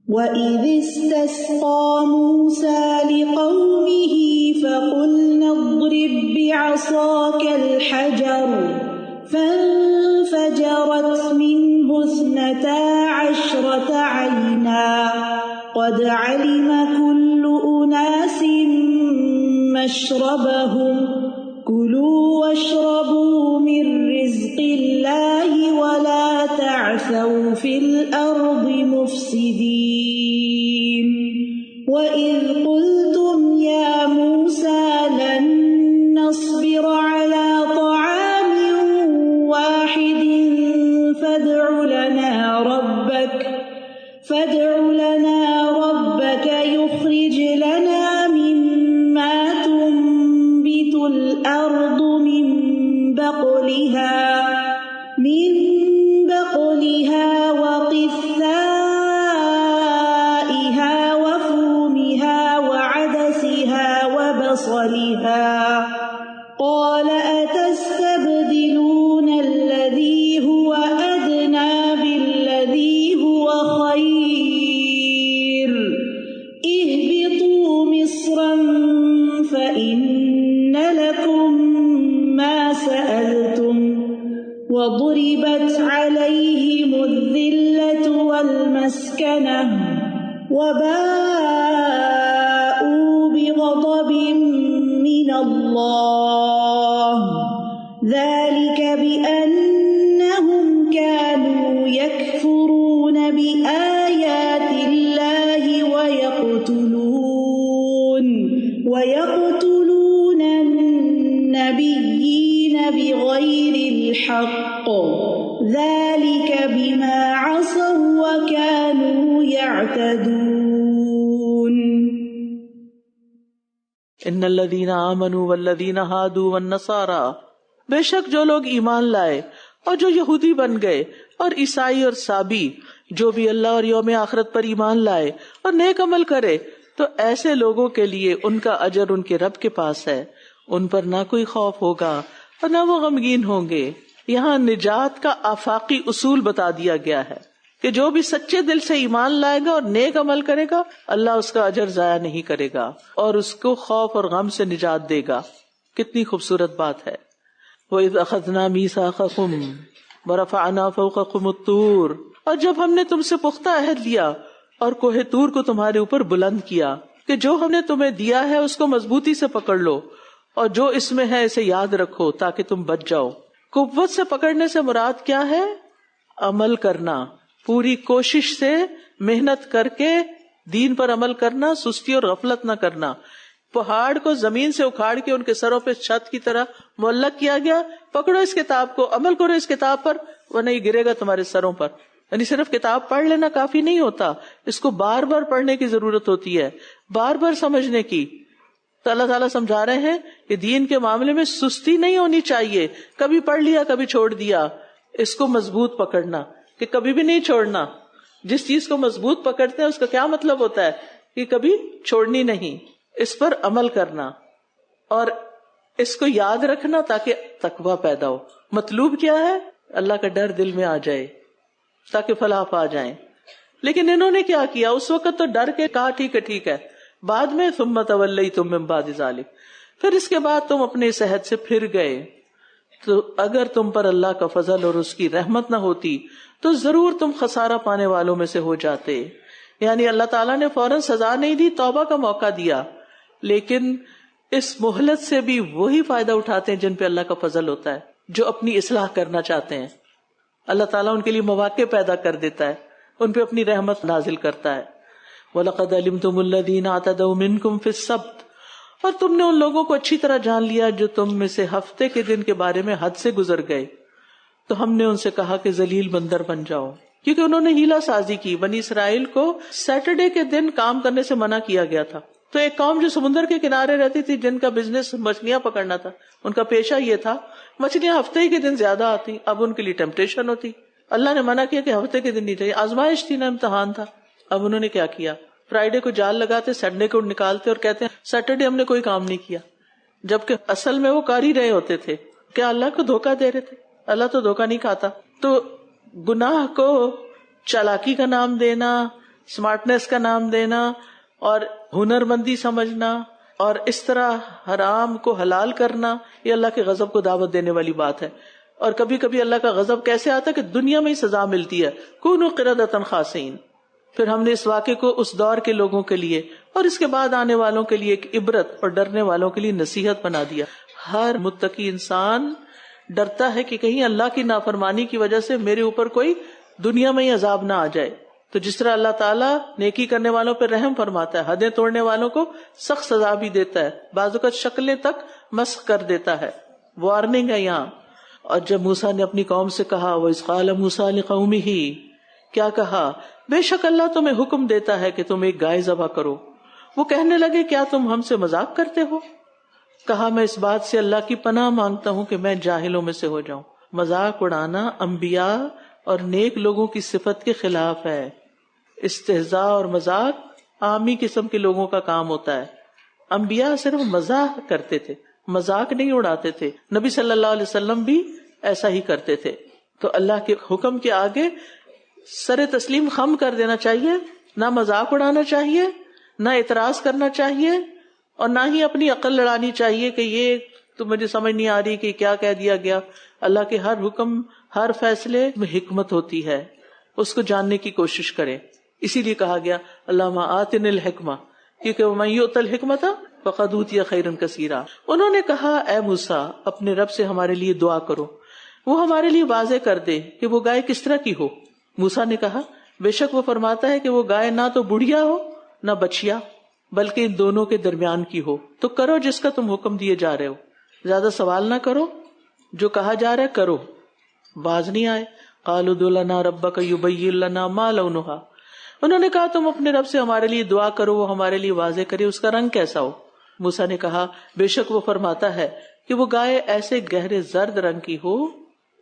وَإِذِ اسْتَسْقَىٰ مُوسَىٰ لِقَوْمِهِ فَقُلْنَا اضْرِب بِّعَصَاكَ الْحَجَرَ فَانفَجَرَتْ مِنْهُ 12 عَيْنًا قَدْ عَلِمَ كُلُّ أُنَاسٍ مَّشْرَبَهُمْ كُلُوا وَاشْرَبُوا مِن رِّزْقِ اللَّهِ وَلَا تَعْثَوْا فِي الْأَرْضِ مُفْسِدِينَ. وَإِذْ قُلْتُمْ يَا مُوسَىٰ لَن نَّصْبِرَ عَلَىٰ طَعَامٍ وَاحِدٍ فَادْعُ لَنَا رَبَّكَ يُخْرِجْ لَنَا مِمَّا تُنبِتُ الْأَرْضُ مِن بَقْلِهَا وَقِثَّائِهَا وَفُومِهَا وَعَدَسِهَا وَبَصَلِهَا قَالَ أَتَسْتَبْدِلُونَ الَّذِي هُوَ أَدْنَىٰ بِالَّذِي هُوَ خَيْرٌ اهْبِطُوا مِصْرًا فَإِنَّ لَكُم مَّا سَأَلْتُمْ وَضُرِبَتْ عَلَيْهِمُ الذِّلَّةُ وَالْمَسْكَنَةُ وَبَاءُوا بِغَضَبٍ مِّنَ اللَّهِ ذَلِكَ بِأَنَّهُمْ كَانُوا يَكْفُرُونَ بِآيَاتِ اللَّهِ وَيَقْتُلُونَ النَّبِيِّينَ بِغَيْرِ الْحَقِّ ذَلِكَ بِمَا عَصَوا وَكَانُوا يَعْتَدُونَ. ان الذین آمنوا والذین ہادوا والنصارى, بے شک جو لوگ ایمان لائے اور جو یہودی بن گئے اور عیسائی اور سابی, جو بھی اللہ اور یوم آخرت پر ایمان لائے اور نیک عمل کرے, تو ایسے لوگوں کے لیے ان کا اجر ان کے رب کے پاس ہے, ان پر نہ کوئی خوف ہوگا اور نہ وہ غمگین ہوں گے. یہاں نجات کا آفاقی اصول بتا دیا گیا ہے کہ جو بھی سچے دل سے ایمان لائے گا اور نیک عمل کرے گا, اللہ اس کا اجر ضائع نہیں کرے گا اور اس کو خوف اور غم سے نجات دے گا. کتنی خوبصورت بات ہے. وَإِذْ أَخَذْنَا مِيثَاقَكُمْ وَرَفَعْنَا فَوْقَكُمُ الطُّورَ, اور جب ہم نے تم سے پختہ عہد لیا اور کوہ طور کو تمہارے اوپر بلند کیا کہ جو ہم نے تمہیں دیا ہے اس کو مضبوطی سے پکڑ لو اور جو اس میں ہے اسے یاد رکھو تاکہ تم بچ جاؤ. قوت سے پکڑنے سے مراد کیا ہے؟ عمل کرنا, پوری کوشش سے محنت کر کے دین پر عمل کرنا, سستی اور غفلت نہ کرنا. پہاڑ کو زمین سے اکھاڑ کے ان کے سروں پہ چھت کی طرح معلق کیا گیا, پکڑو اس کتاب کو, عمل کرو اس کتاب پر, ورنہ یہ گرے گا تمہارے سروں پر. یعنی صرف کتاب پڑھ لینا کافی نہیں ہوتا, اس کو بار بار پڑھنے کی ضرورت ہوتی ہے, بار بار سمجھنے کی. تو اللہ تعالیٰ سمجھا رہے ہیں کہ دین کے معاملے میں سستی نہیں ہونی چاہیے, کبھی پڑھ لیا کبھی چھوڑ دیا. اس کو مضبوط پکڑنا کہ کبھی بھی نہیں چھوڑنا. جس چیز کو مضبوط پکڑتے ہیں اس کا کیا مطلب ہوتا ہے کہ کبھی چھوڑنی نہیں, اس پر عمل کرنا اور اس کو یاد رکھنا تاکہ تقویٰ پیدا ہو. مطلوب کیا ہے؟ اللہ کا ڈر دل میں آ جائے تاکہ فلاح پا جائیں. لیکن انہوں نے کیا کیا؟ اس وقت تو ڈر کے کہا ٹھیک ہے ٹھیک ہے, بعد میں ثم تولیتم من بعد ذلک, پھر اس کے بعد تم اپنے اس عہد سے پھر گئے. تو اگر تم پر اللہ کا فضل اور اس کی رحمت نہ ہوتی تو ضرور تم خسارہ پانے والوں میں سے ہو جاتے. یعنی اللہ تعالیٰ نے فوراً سزا نہیں دی، توبہ کا موقع دیا، لیکن اس مہلت سے بھی وہی فائدہ اٹھاتے ہیں جن پہ اللہ کا فضل ہوتا ہے، جو اپنی اصلاح کرنا چاہتے ہیں. اللہ تعالیٰ ان کے لیے مواقع پیدا کر دیتا ہے، ان پہ اپنی رحمت نازل کرتا ہے. وَلَقَدْ عَلِمْتُمُ الَّذِينَ اعْتَدَوْا مِنْكُمْ فِي السَّبْتِ، اور تم نے ان لوگوں کو اچھی طرح جان لیا جو تم میں سے ہفتے کے دن کے بارے میں حد سے گزر گئے. تو ہم نے ان سے کہا کہ ذلیل بندر بن جاؤ، کیونکہ انہوں نے ہیلا سازی کی. بنی اسرائیل کو سیٹرڈے کے دن کام کرنے سے منع کیا گیا تھا. تو ایک قوم جو سمندر کے کنارے رہتی تھی، جن کا بزنس مچھلیاں پکڑنا تھا، ان کا پیشہ یہ تھا. مچھلیاں ہفتے ہی کے دن زیادہ آتی، اب ان کے لیے ٹیمپٹیشن ہوتی. اللہ نے منع کیا کہ ہفتے کے دن نہیں چاہیے، آزمائش تھی نا، امتحان تھا. اب انہوں نے کیا کیا، فرائیڈے کو جال لگاتے، سنڈے کو نکالتے اور کہتے ہیں سیٹرڈے ہم نے کوئی کام نہیں کیا، جبکہ اصل میں وہ کر ہی رہے ہوتے تھے. کیا اللہ کو دھوکہ دے رہے تھے؟ اللہ تو دھوکہ نہیں کھاتا. تو گناہ کو چالاکی کا نام دینا، سمارٹنیس کا نام دینا اور ہنر مندی سمجھنا اور اس طرح حرام کو حلال کرنا، یہ اللہ کے غضب کو دعوت دینے والی بات ہے. اور کبھی کبھی اللہ کا غضب کیسے آتا ہے کہ دنیا میں ہی سزا ملتی ہے، کونوا قردۃ خاسئین. پھر ہم نے اس واقعے کو اس دور کے لوگوں کے لیے اور اس کے بعد آنے والوں کے لیے ایک عبرت اور ڈرنے والوں کے لیے نصیحت بنا دیا. ہر متقی انسان ڈرتا ہے کہ کہیں اللہ کی نافرمانی کی وجہ سے میرے اوپر کوئی دنیا میں ہی عذاب نہ آ جائے. تو جس طرح اللہ تعالیٰ نیکی کرنے والوں پہ رحم فرماتا ہے، حدیں توڑنے والوں کو سخت سزا بھی دیتا ہے، بعض اوقات شکلیں تک مسخ کر دیتا ہے. وارننگ ہے یہاں. اور جب موسیٰ نے اپنی قوم سے کہا، وَإِذْ قَالَ مُوسَىٰ لِقَوْمِهِ، کیا کہا، بے شک اللہ تمہیں حکم دیتا ہے کہ تم ایک گائے ذبح کرو. وہ کہنے لگے، کیا تم ہم سے مذاق کرتے ہو؟ کہا، میں اس بات سے اللہ کی پناہ مانگتا ہوں کہ میں جاہلوں میں سے ہو جاؤں. مذاق اڑانا انبیاء اور نیک لوگوں کی صفت کے خلاف ہے. استہزاء اور مذاق عامی قسم کے لوگوں کا کام ہوتا ہے. انبیاء صرف مزاح کرتے تھے، مذاق نہیں اڑاتے تھے. نبی صلی اللہ علیہ وسلم بھی ایسا ہی کرتے تھے. تو اللہ کے حکم کے آگے سر تسلیم خم کر دینا چاہیے، نہ مذاق اڑانا چاہیے، نہ اعتراض کرنا چاہیے، اور نہ ہی اپنی عقل لڑانی چاہیے کہ یہ تو مجھے سمجھ نہیں آ رہی کہ کیا کہہ دیا گیا. اللہ کے ہر حکم، ہر فیصلے میں حکمت ہوتی ہے، اس کو جاننے کی کوشش کریں. اسی لیے کہا گیا اللہم آتنا الحکمہ، کیونکہ ومن یؤت الحکمۃ فقد اوتی خیرا کثیرا. انہوں نے کہا، اے موسیٰ اپنے رب سے ہمارے لیے دعا کرو، وہ ہمارے لیے واضح کر دے کہ وہ گائے کس طرح کی ہو. موسیٰ نے کہا، بے شک وہ فرماتا ہے کہ وہ گائے نہ تو بڑھیا ہو نہ بچیا، بلکہ ان دونوں کے درمیان کی ہو. تو کرو جس کا تم حکم دیے جا رہے ہو، زیادہ سوال نہ کرو، جو کہا جا رہا ہے کرو. باز نہیں آئے. قالوا ادع لنا ربک یبین لنا ما لونھا، انہوں نے کہا تم اپنے رب سے ہمارے لیے دعا کرو، وہ ہمارے لیے واضح کرے اس کا رنگ کیسا ہو. موسیٰ نے کہا، بے شک وہ فرماتا ہے کہ وہ گائے ایسے گہرے زرد رنگ کی ہو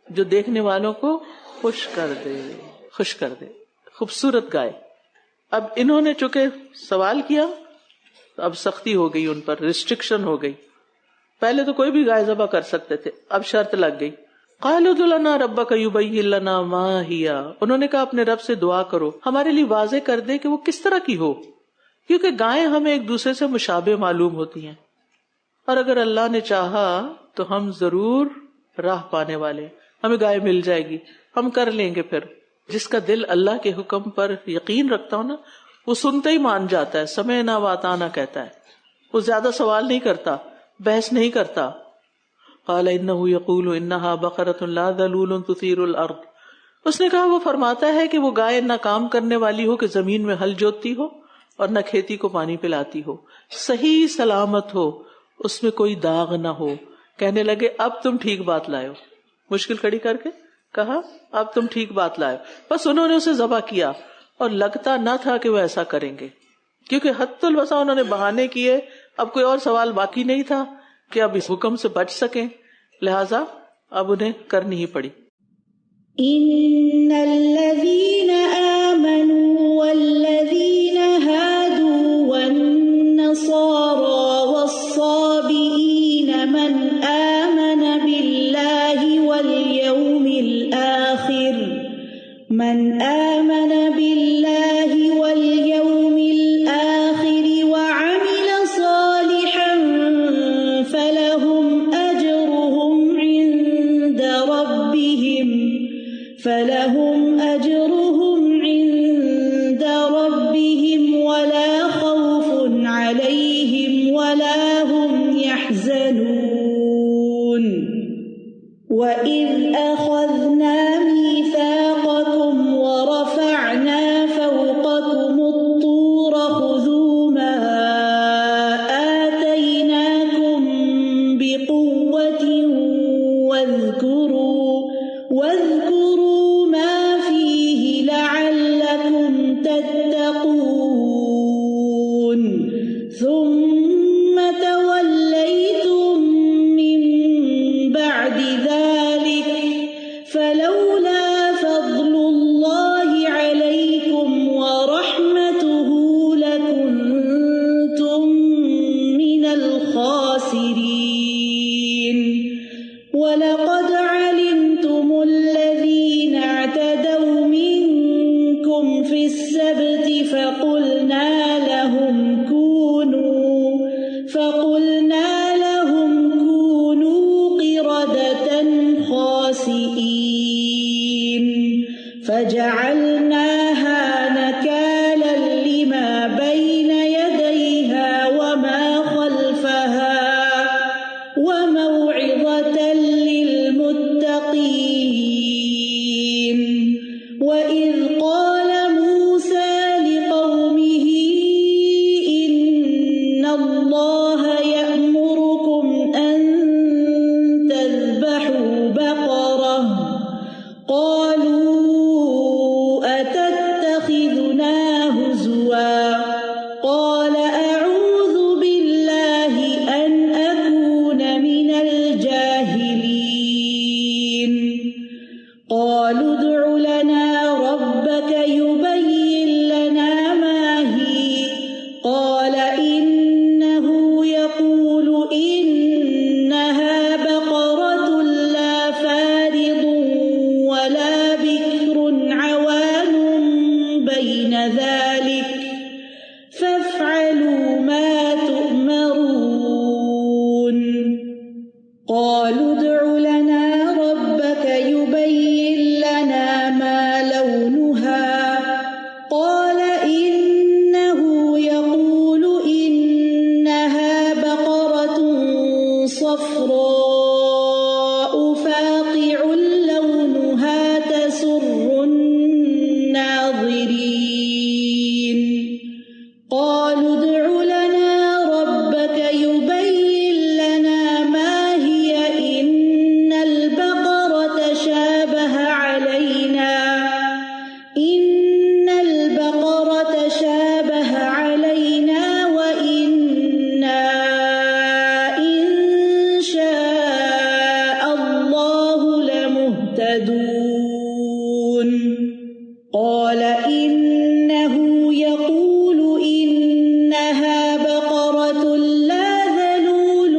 جو دیکھنے والوں کو خوش کر دے. خوبصورت گائے. اب انہوں نے چونکہ سوال کیا تو اب سختی ہو گئی، ان پر ریسٹرکشن ہو گئی. پہلے تو کوئی بھی گائے ذبح کر سکتے تھے، اب شرط لگ گئی. قالوا ادع لنا ربک یبین لنا ما ہی، انہوں نے کہا اپنے رب سے دعا کرو ہمارے لیے واضح کر دے کہ وہ کس طرح کی ہو، کیونکہ گائیں ہمیں ایک دوسرے سے مشابہ معلوم ہوتی ہیں، اور اگر اللہ نے چاہا تو ہم ضرور راہ پانے والے، ہمیں گائے مل جائے گی، ہم کر لیں گے. پھر جس کا دل اللہ کے حکم پر یقین رکھتا ہو نا، وہ سنتے ہی مان جاتا ہے، سمعنا واطعنا کہتا ہے، وہ زیادہ سوال نہیں کرتا، بحث نہیں کرتا. قال انه يقول انها بقرة لا ذلول تثير الارض، اس نے کہا وہ فرماتا ہے کہ وہ گائے نہ کام کرنے والی ہو کہ زمین میں ہل جوتتی ہو اور نہ کھیتی کو پانی پلاتی ہو، صحیح سلامت ہو، اس میں کوئی داغ نہ ہو. کہنے لگے اب تم ٹھیک بات لائے ہو، مشکل کھڑی کر کے کہا اب تم ٹھیک بات لائے. بس انہوں نے اسے ذبح کیا اور لگتا نہ تھا کہ وہ ایسا کریں گے، کیونکہ حد الوسع انہوں نے بہانے کیے، اب کوئی اور سوال باقی نہیں تھا کہ اب اس حکم سے بچ سکیں، لہذا اب انہیں کرنی ہی پڑی. ان الذين آمنوا والذين هادوا والنصارى والصابئين من آمن بالله واليوم الآخر وعمل صالحا فلهم أجرهم وَإِذْ أَخَذْنَا مِيثَاقَكُمْ وَرَفَعْنَا فَوْقَكُمُ الطُّورَ خُذُوا مَا آتَيْنَاكُمْ بِقُوَّةٍ وَاذْكُرُوا مَا فِيهِ لَعَلَّكُمْ تَتَّقُونَ ثُمَّ تَوَلَّيْتُمْ مِنْ بَعْدِ ذَلِكَ فَلَوْلَا فَضْلُ اللَّهِ عَلَيْكُمْ وَرَحْمَتُهُ لَكُنْتُمْ مِنَ الْخَاسِرِينَ وَلَقَدْ عَلِمْتُمُ الَّذِينَ اعْتَدَوْا مِنْكُمْ فِي السَّبْتِ فَقُلْنَا لَهُمْ كُونُوا قِرَدَةً خَاسِئِينَ فَجَعَلْنَاهَا نَكَالًا لِمَا بَيْنَ يَدَيْهَا وَمَا خَلْفَهَا وَمَوْعِظَةً لِلْمُتَّقِينَ وَإِذْ قَالَ مُوسَى لِقَوْمِهِ إِنَّ اللَّهَ يَأْمُرُكُمْ أَن تَذْبَحُوا بَقَرَةً قَالُوا أَتَتَّخِذُنَا هُزُوًا قَالَ أَعُوذُ بِاللَّهِ أَنْ أَكُونَ مِنَ الْجَاهِلِينَ قَالُوا ادْعُ لَنَا رَبَّكَ يُبَيِّن لَّنَا مَا هِيَ قَالَ إِنَّهُ يَقُولُ إِنَّهَا بَقَرَةٌ لَّا فَارِضٌ وَلَا بِكْرٌ عَوَانٌ بَيْنَ ذَلِكَ فَافْعَلُوا مَا تُؤْمَرُونَ قَالُوا ادْعُ لَنَا رَبَّكَ يُبَيِّن لَّنَا مَا لَوْنُهَا قَالَ إِنَّهُ يَقُولُ إِنَّهَا بَقَرَةٌ صَفْرَاءُ فَاقِعٌ لَّوْنُهَا تَسُرُّ النَّاظِرِينَ قَالُوا ادْعُ لَنَا رَبَّكَ يُبَيِّن لَّنَا مَا هِيَ إِنَّ الْبَقَرَةَ شَابَهَ عَلَيْنَا وَإِنَّا إِن شَاءَ اللَّهُ لَمُهْتَدُونَ قَالَ إِنَّهُ يَقُولُ إِنَّهَا بَقَرَةٌ لَّا ذَلُولٌ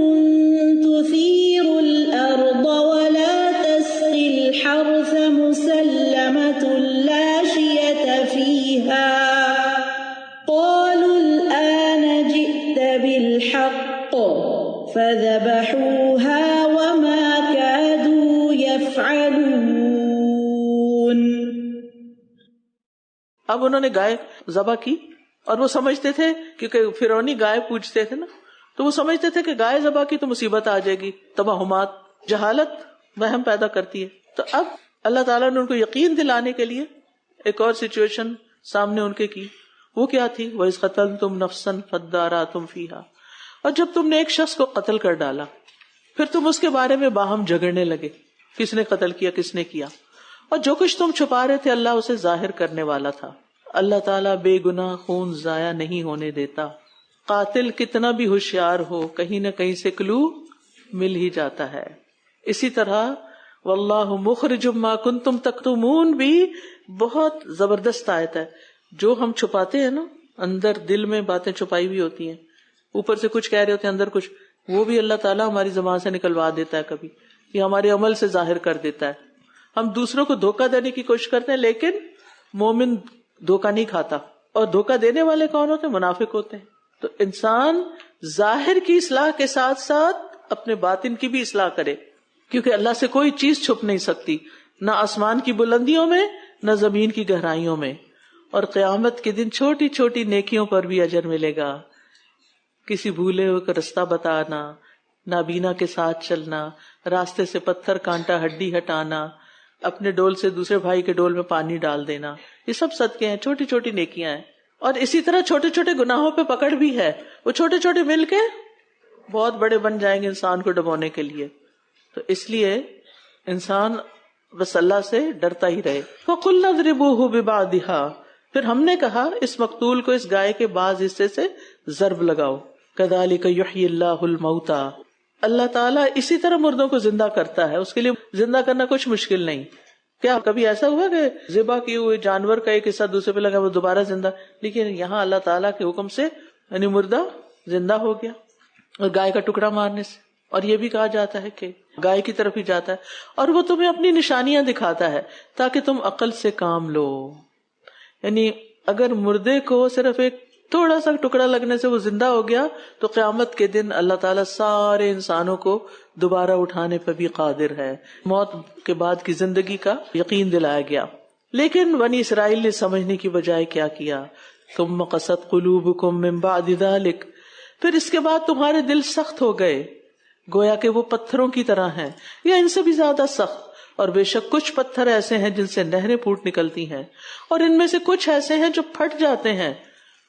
تُثِيرُ الْأَرْضَ وَلَا تَسْقِي الْحَرْثَ مُسَلَّمَةٌ لَّا شِيَةَ فِيهَا قَالُوا الْآنَ جِئْتَ بِالْحَقِّ فَذَبَحُوهَا وَمَا كَادُوا يَفْعَلُونَ اب انہوں نے گائے ذبح کی اور وہ سمجھتے تھے کیونکہ فرعونی گائے پوجتے تھے نا، تو وہ سمجھتے تھے کہ گائے ذبح کی تو مصیبت آ جائے گی، توہمات، جہالت وہم پیدا کرتی ہے. تو اب اللہ تعالیٰ نے ان کو یقین دلانے کے لیے ایک اور سچویشن سامنے ان کے کی. وہ کیا تھی؟ وَإِذْ قَتَلْتُمْ نَفْسًا فَادَّارَأْتُمْ فِيهَا. اور جب تم نے ایک شخص کو قتل کر ڈالا پھر تم اس کے بارے میں باہم جھگڑنے لگے، کس نے قتل کیا، کس نے کیا، اور جو کچھ تم چھپا رہے تھے اللہ اسے ظاہر کرنے والا تھا. اللہ تعالیٰ بے گناہ خون ضائع نہیں ہونے دیتا. قاتل کتنا بھی ہوشیار ہو کہیں نہ کہیں سے کلو مل ہی جاتا ہے. اسی طرح واللہ مخرج ما کنتم تکتمون بھی بہت زبردست آیت ہے. جو ہم چھپاتے ہیں نا، اندر دل میں باتیں چھپائی ہوئی ہوتی ہیں، اوپر سے کچھ کہہ رہے ہوتے ہیں اندر کچھ، وہ بھی اللہ تعالیٰ ہماری زبان سے نکلوا دیتا ہے کبھی، یا ہمارے عمل سے ظاہر کر دیتا ہے. ہم دوسروں کو دھوکہ دینے کی کوشش کرتے ہیں لیکن مومن دھوکہ نہیں کھاتا. اور دھوکہ دینے والے کون ہوتے ہیں؟ منافق ہوتے ہیں. تو انسان ظاہر کی اصلاح کے ساتھ ساتھ اپنے باطن کی بھی اصلاح کرے، کیونکہ اللہ سے کوئی چیز چھپ نہیں سکتی، نہ آسمان کی بلندیوں میں نہ زمین کی گہرائیوں میں. اور قیامت کے دن چھوٹی چھوٹی نیکیوں پر بھی اجر ملے گا. کسی بھولے ہوئے کا رستہ بتانا، نابینا کے ساتھ چلنا، راستے سے پتھر کانٹا ہڈی ہٹانا، اپنے ڈول سے دوسرے بھائی کے ڈول میں پانی ڈال دینا، یہ سب صدقے ہیں، چھوٹی چھوٹی نیکیاں ہیں. اور اسی طرح چھوٹے چھوٹے گناہوں پہ پکڑ بھی ہے، وہ چھوٹے چھوٹے مل کے بہت بڑے بن جائیں گے انسان کو ڈبونے کے لیے. تو اس لیے انسان بس اللہ سے ڈرتا ہی رہے. فَقُلْنَا اضْرِبُوهُ بِبَعْضِهَا، پھر ہم نے کہا اس مقتول کو اس گائے کے بعض حصے سے ضرب لگاؤ. كَذَلِكَ يُحْيِي اللَّهُ الْمَوْتَى، اللہ تعالیٰ اسی طرح مردوں کو زندہ کرتا ہے، اس کے لیے زندہ کرنا کچھ مشکل نہیں. کیا کبھی ایسا ہوا کہ ذبح کیے ہوئے جانور کا ایک حصہ دوسرے پہ لگا وہ دوبارہ زندہ؟ لیکن یہاں اللہ تعالیٰ کے حکم سے یعنی مردہ زندہ ہو گیا، اور گائے کا ٹکڑا مارنے سے. اور یہ بھی کہا جاتا ہے کہ گائے کی طرف ہی جاتا ہے، اور وہ تمہیں اپنی نشانیاں دکھاتا ہے تاکہ تم عقل سے کام لو. یعنی اگر مردے کو صرف ایک تھوڑا سا ٹکڑا لگنے سے وہ زندہ ہو گیا تو قیامت کے دن اللہ تعالیٰ سارے انسانوں کو دوبارہ اٹھانے پہ بھی قادر ہے. موت کے بعد کی زندگی کا یقین دلایا گیا. لیکن بنی اسرائیل نے سمجھنے کی بجائے کیا کیا؟ ثم قست قلوبکم من بعد ذلک، پھر اس کے بعد تمہارے دل سخت ہو گئے، گویا کہ وہ پتھروں کی طرح ہیں یا ان سے بھی زیادہ سخت. اور بے شک کچھ پتھر ایسے ہیں جن سے نہریں پھوٹ نکلتی ہیں، اور ان میں سے کچھ ایسے ہیں جو پھٹ جاتے ہیں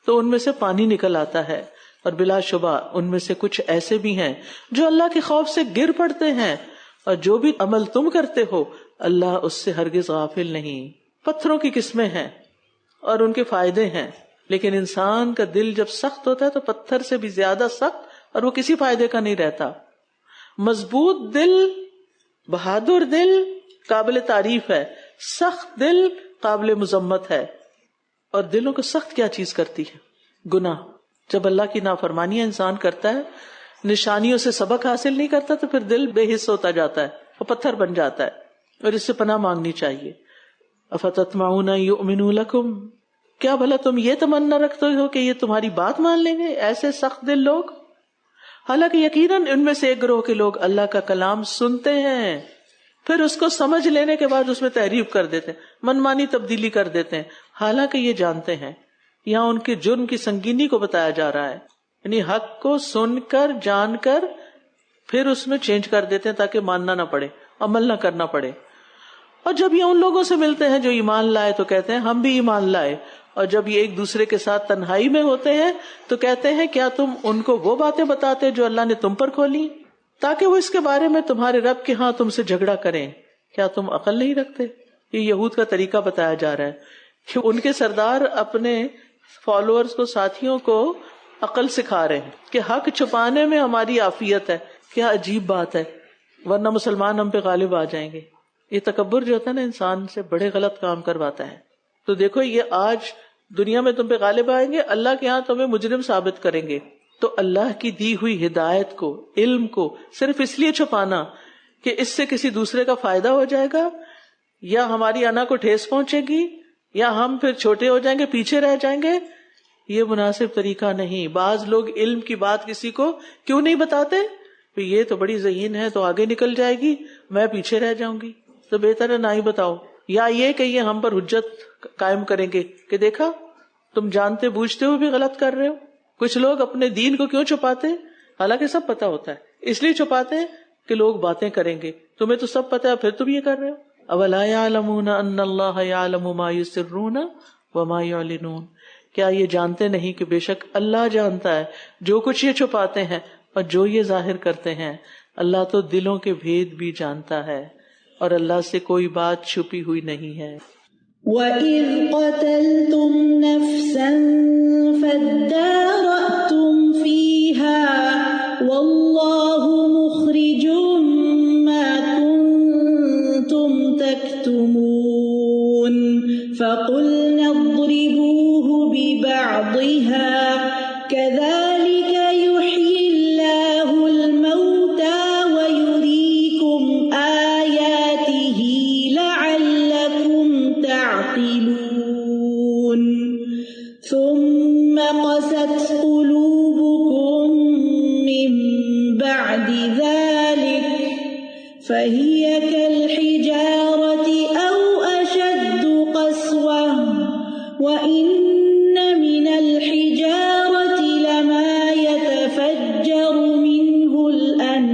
تو ان میں سے پانی نکل آتا ہے. اور بلا شبہ ان میں سے کچھ ایسے بھی ہیں جو اللہ کے خوف سے گر پڑتے ہیں، اور جو بھی عمل تم کرتے ہو اللہ اس سے ہرگز غافل نہیں. پتھروں کی قسمیں ہیں اور ان کے فائدے ہیں، لیکن انسان کا دل جب سخت ہوتا ہے تو پتھر سے بھی زیادہ سخت، اور وہ کسی فائدے کا نہیں رہتا. مضبوط دل، بہادر دل قابل تعریف ہے، سخت دل قابل مذمت ہے. اور دلوں کو سخت کیا چیز کرتی ہے؟ گناہ. جب اللہ کی نافرمانیاں انسان کرتا ہے، نشانیوں سے سبق حاصل نہیں کرتا، تو پھر دل بے حس ہوتا جاتا ہے، وہ پتھر بن جاتا ہے. اور اس سے پناہ مانگنی چاہیے. افتطمعون ان یؤمنوا لکم، کیا بھلا تم یہ تمنا رکھتے ہو کہ یہ تمہاری بات مان لیں گے، ایسے سخت دل لوگ؟ حالانکہ یقیناً ان میں سے ایک گروہ کے لوگ اللہ کا کلام سنتے ہیں، پھر اس کو سمجھ لینے کے بعد اس میں تحریف کر دیتے ہیں، منمانی تبدیلی کر دیتے ہیں، حالانکہ یہ جانتے ہیں. یہاں ان کے جرم کی سنگینی کو بتایا جا رہا ہے. یعنی حق کو سن کر جان کر پھر اس میں چینج کر دیتے ہیں تاکہ ماننا نہ پڑے، عمل نہ کرنا پڑے. اور جب یہ ان لوگوں سے ملتے ہیں جو ایمان لائے تو کہتے ہیں ہم بھی ایمان لائے. اور جب یہ ایک دوسرے کے ساتھ تنہائی میں ہوتے ہیں تو کہتے ہیں کیا تم ان کو وہ باتیں بتاتے جو اللہ نے تم پر کھولی تاکہ وہ اس کے بارے میں تمہارے رب کے ہاں تم سے جھگڑا کریں؟ کیا تم عقل نہیں رکھتے؟ یہ یہود کا طریقہ بتایا جا رہا ہے کہ ان کے سردار اپنے فالوورز کو، ساتھیوں کو عقل سکھا رہے ہیں کہ حق چھپانے میں ہماری عافیت ہے. کیا عجیب بات ہے، ورنہ مسلمان ہم پہ غالب آ جائیں گے. یہ تکبر جو ہوتا ہے نا انسان سے بڑے غلط کام کرواتا ہے. تو دیکھو یہ آج دنیا میں تم پہ غالب آئیں گے، اللہ کے ہاں تمہیں مجرم ثابت کریں گے. تو اللہ کی دی ہوئی ہدایت کو، علم کو صرف اس لیے چھپانا کہ اس سے کسی دوسرے کا فائدہ ہو جائے گا، یا ہماری انا کو ٹھیس پہنچے گی، یا ہم پھر چھوٹے ہو جائیں گے، پیچھے رہ جائیں گے، یہ مناسب طریقہ نہیں. بعض لوگ علم کی بات کسی کو کیوں نہیں بتاتے؟ یہ تو بڑی ذہین ہے تو آگے نکل جائے گی، میں پیچھے رہ جاؤں گی. تو بہتر ہے نہ ہی بتاؤ. یا یہ کہ یہ ہم پر حجت قائم کریں گے کہ دیکھا تم جانتے بوجھتے ہوئے بھی غلط کر رہے ہو. کچھ لوگ اپنے دین کو کیوں چھپاتے؟ حالانکہ سب پتا ہوتا ہے، اس لیے چھپاتے ہیں کہ لوگ باتیں کریں گے. تمہیں تو سب پتا ہے پھر تم یہ کر رہے ہو. اولا یعلمون ان اللہ یعلم ما یسرون وما یعلنون، کیا یہ جانتے نہیں کہ بے شک اللہ جانتا ہے جو کچھ یہ چھپاتے ہیں اور جو یہ ظاہر کرتے ہیں. اللہ تو دلوں کے بھید بھی جانتا ہے، اور اللہ سے کوئی بات چھپی ہوئی نہیں ہے. وَإِذْ قَتَلْتُمْ نَفْسًا فَادَّارَأْتُمْ فِيهَا وَاللَّهُ مُخْرِجٌ مَا كُنْتُمْ تَكْتُمُونَ فَقُلْنَا اضْرِبُوهُ بِبَعْضِهَا كَذَلِكَ يُحْيِي اللَّهُ الْمَوْتَى وَيُرِيكُمْ آيَاتِهِ لَعَلَّكُمْ تعقلون ثم قست قلوبكم من بعد ذلك فهي كالحجارة أو أشد قسوة وإن من الحجارة لما يتفجر منه الأنهار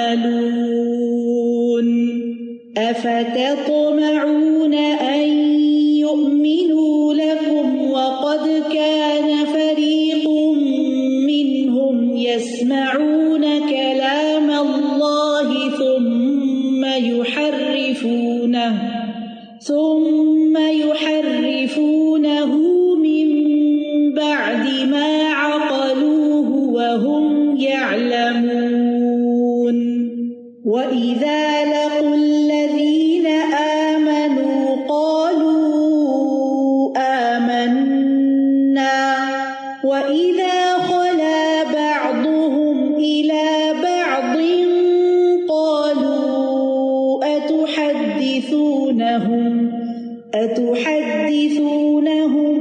تَعْمَلُونَ أَفَتَطْمَعُونَ أَن يُؤْمِنُوا لَكُمْ وَقَدْ كَانَ فَرِيقٌ مِّنْهُمْ يَسْمَعُونَ كَلَامَ اللَّهِ ثُمَّ يُحَرِّفُونَهُ مِن بَعْدِ مَا عَقَلُوهُ وَهُمْ يَعْلَمُونَ وَإِذَا لَقُوا الَّذِينَ آمَنُوا قَالُوا آمَنَّا وَإِذَا خَلَا بَعْضُهُمْ إِلَى بَعْضٍ قَالُوا أتحدثونهم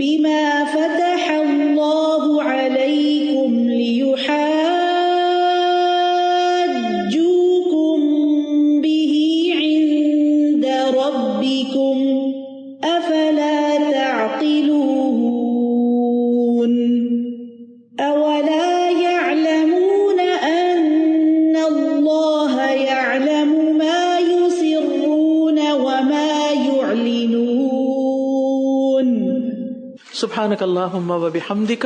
بما فتح الله عليكم ليحاجوكم به عند ربكم أفلا تعقلون أولا يعلمون أن الله يعلم ما يسرون وما يعلنون سبحانك اللهم وبحمدك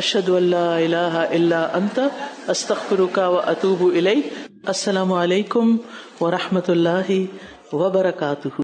اشهد ان لا اله الا انت استغفرك واتوب اليك. السلام علیکم ورحمۃ اللہ وبرکاتہ.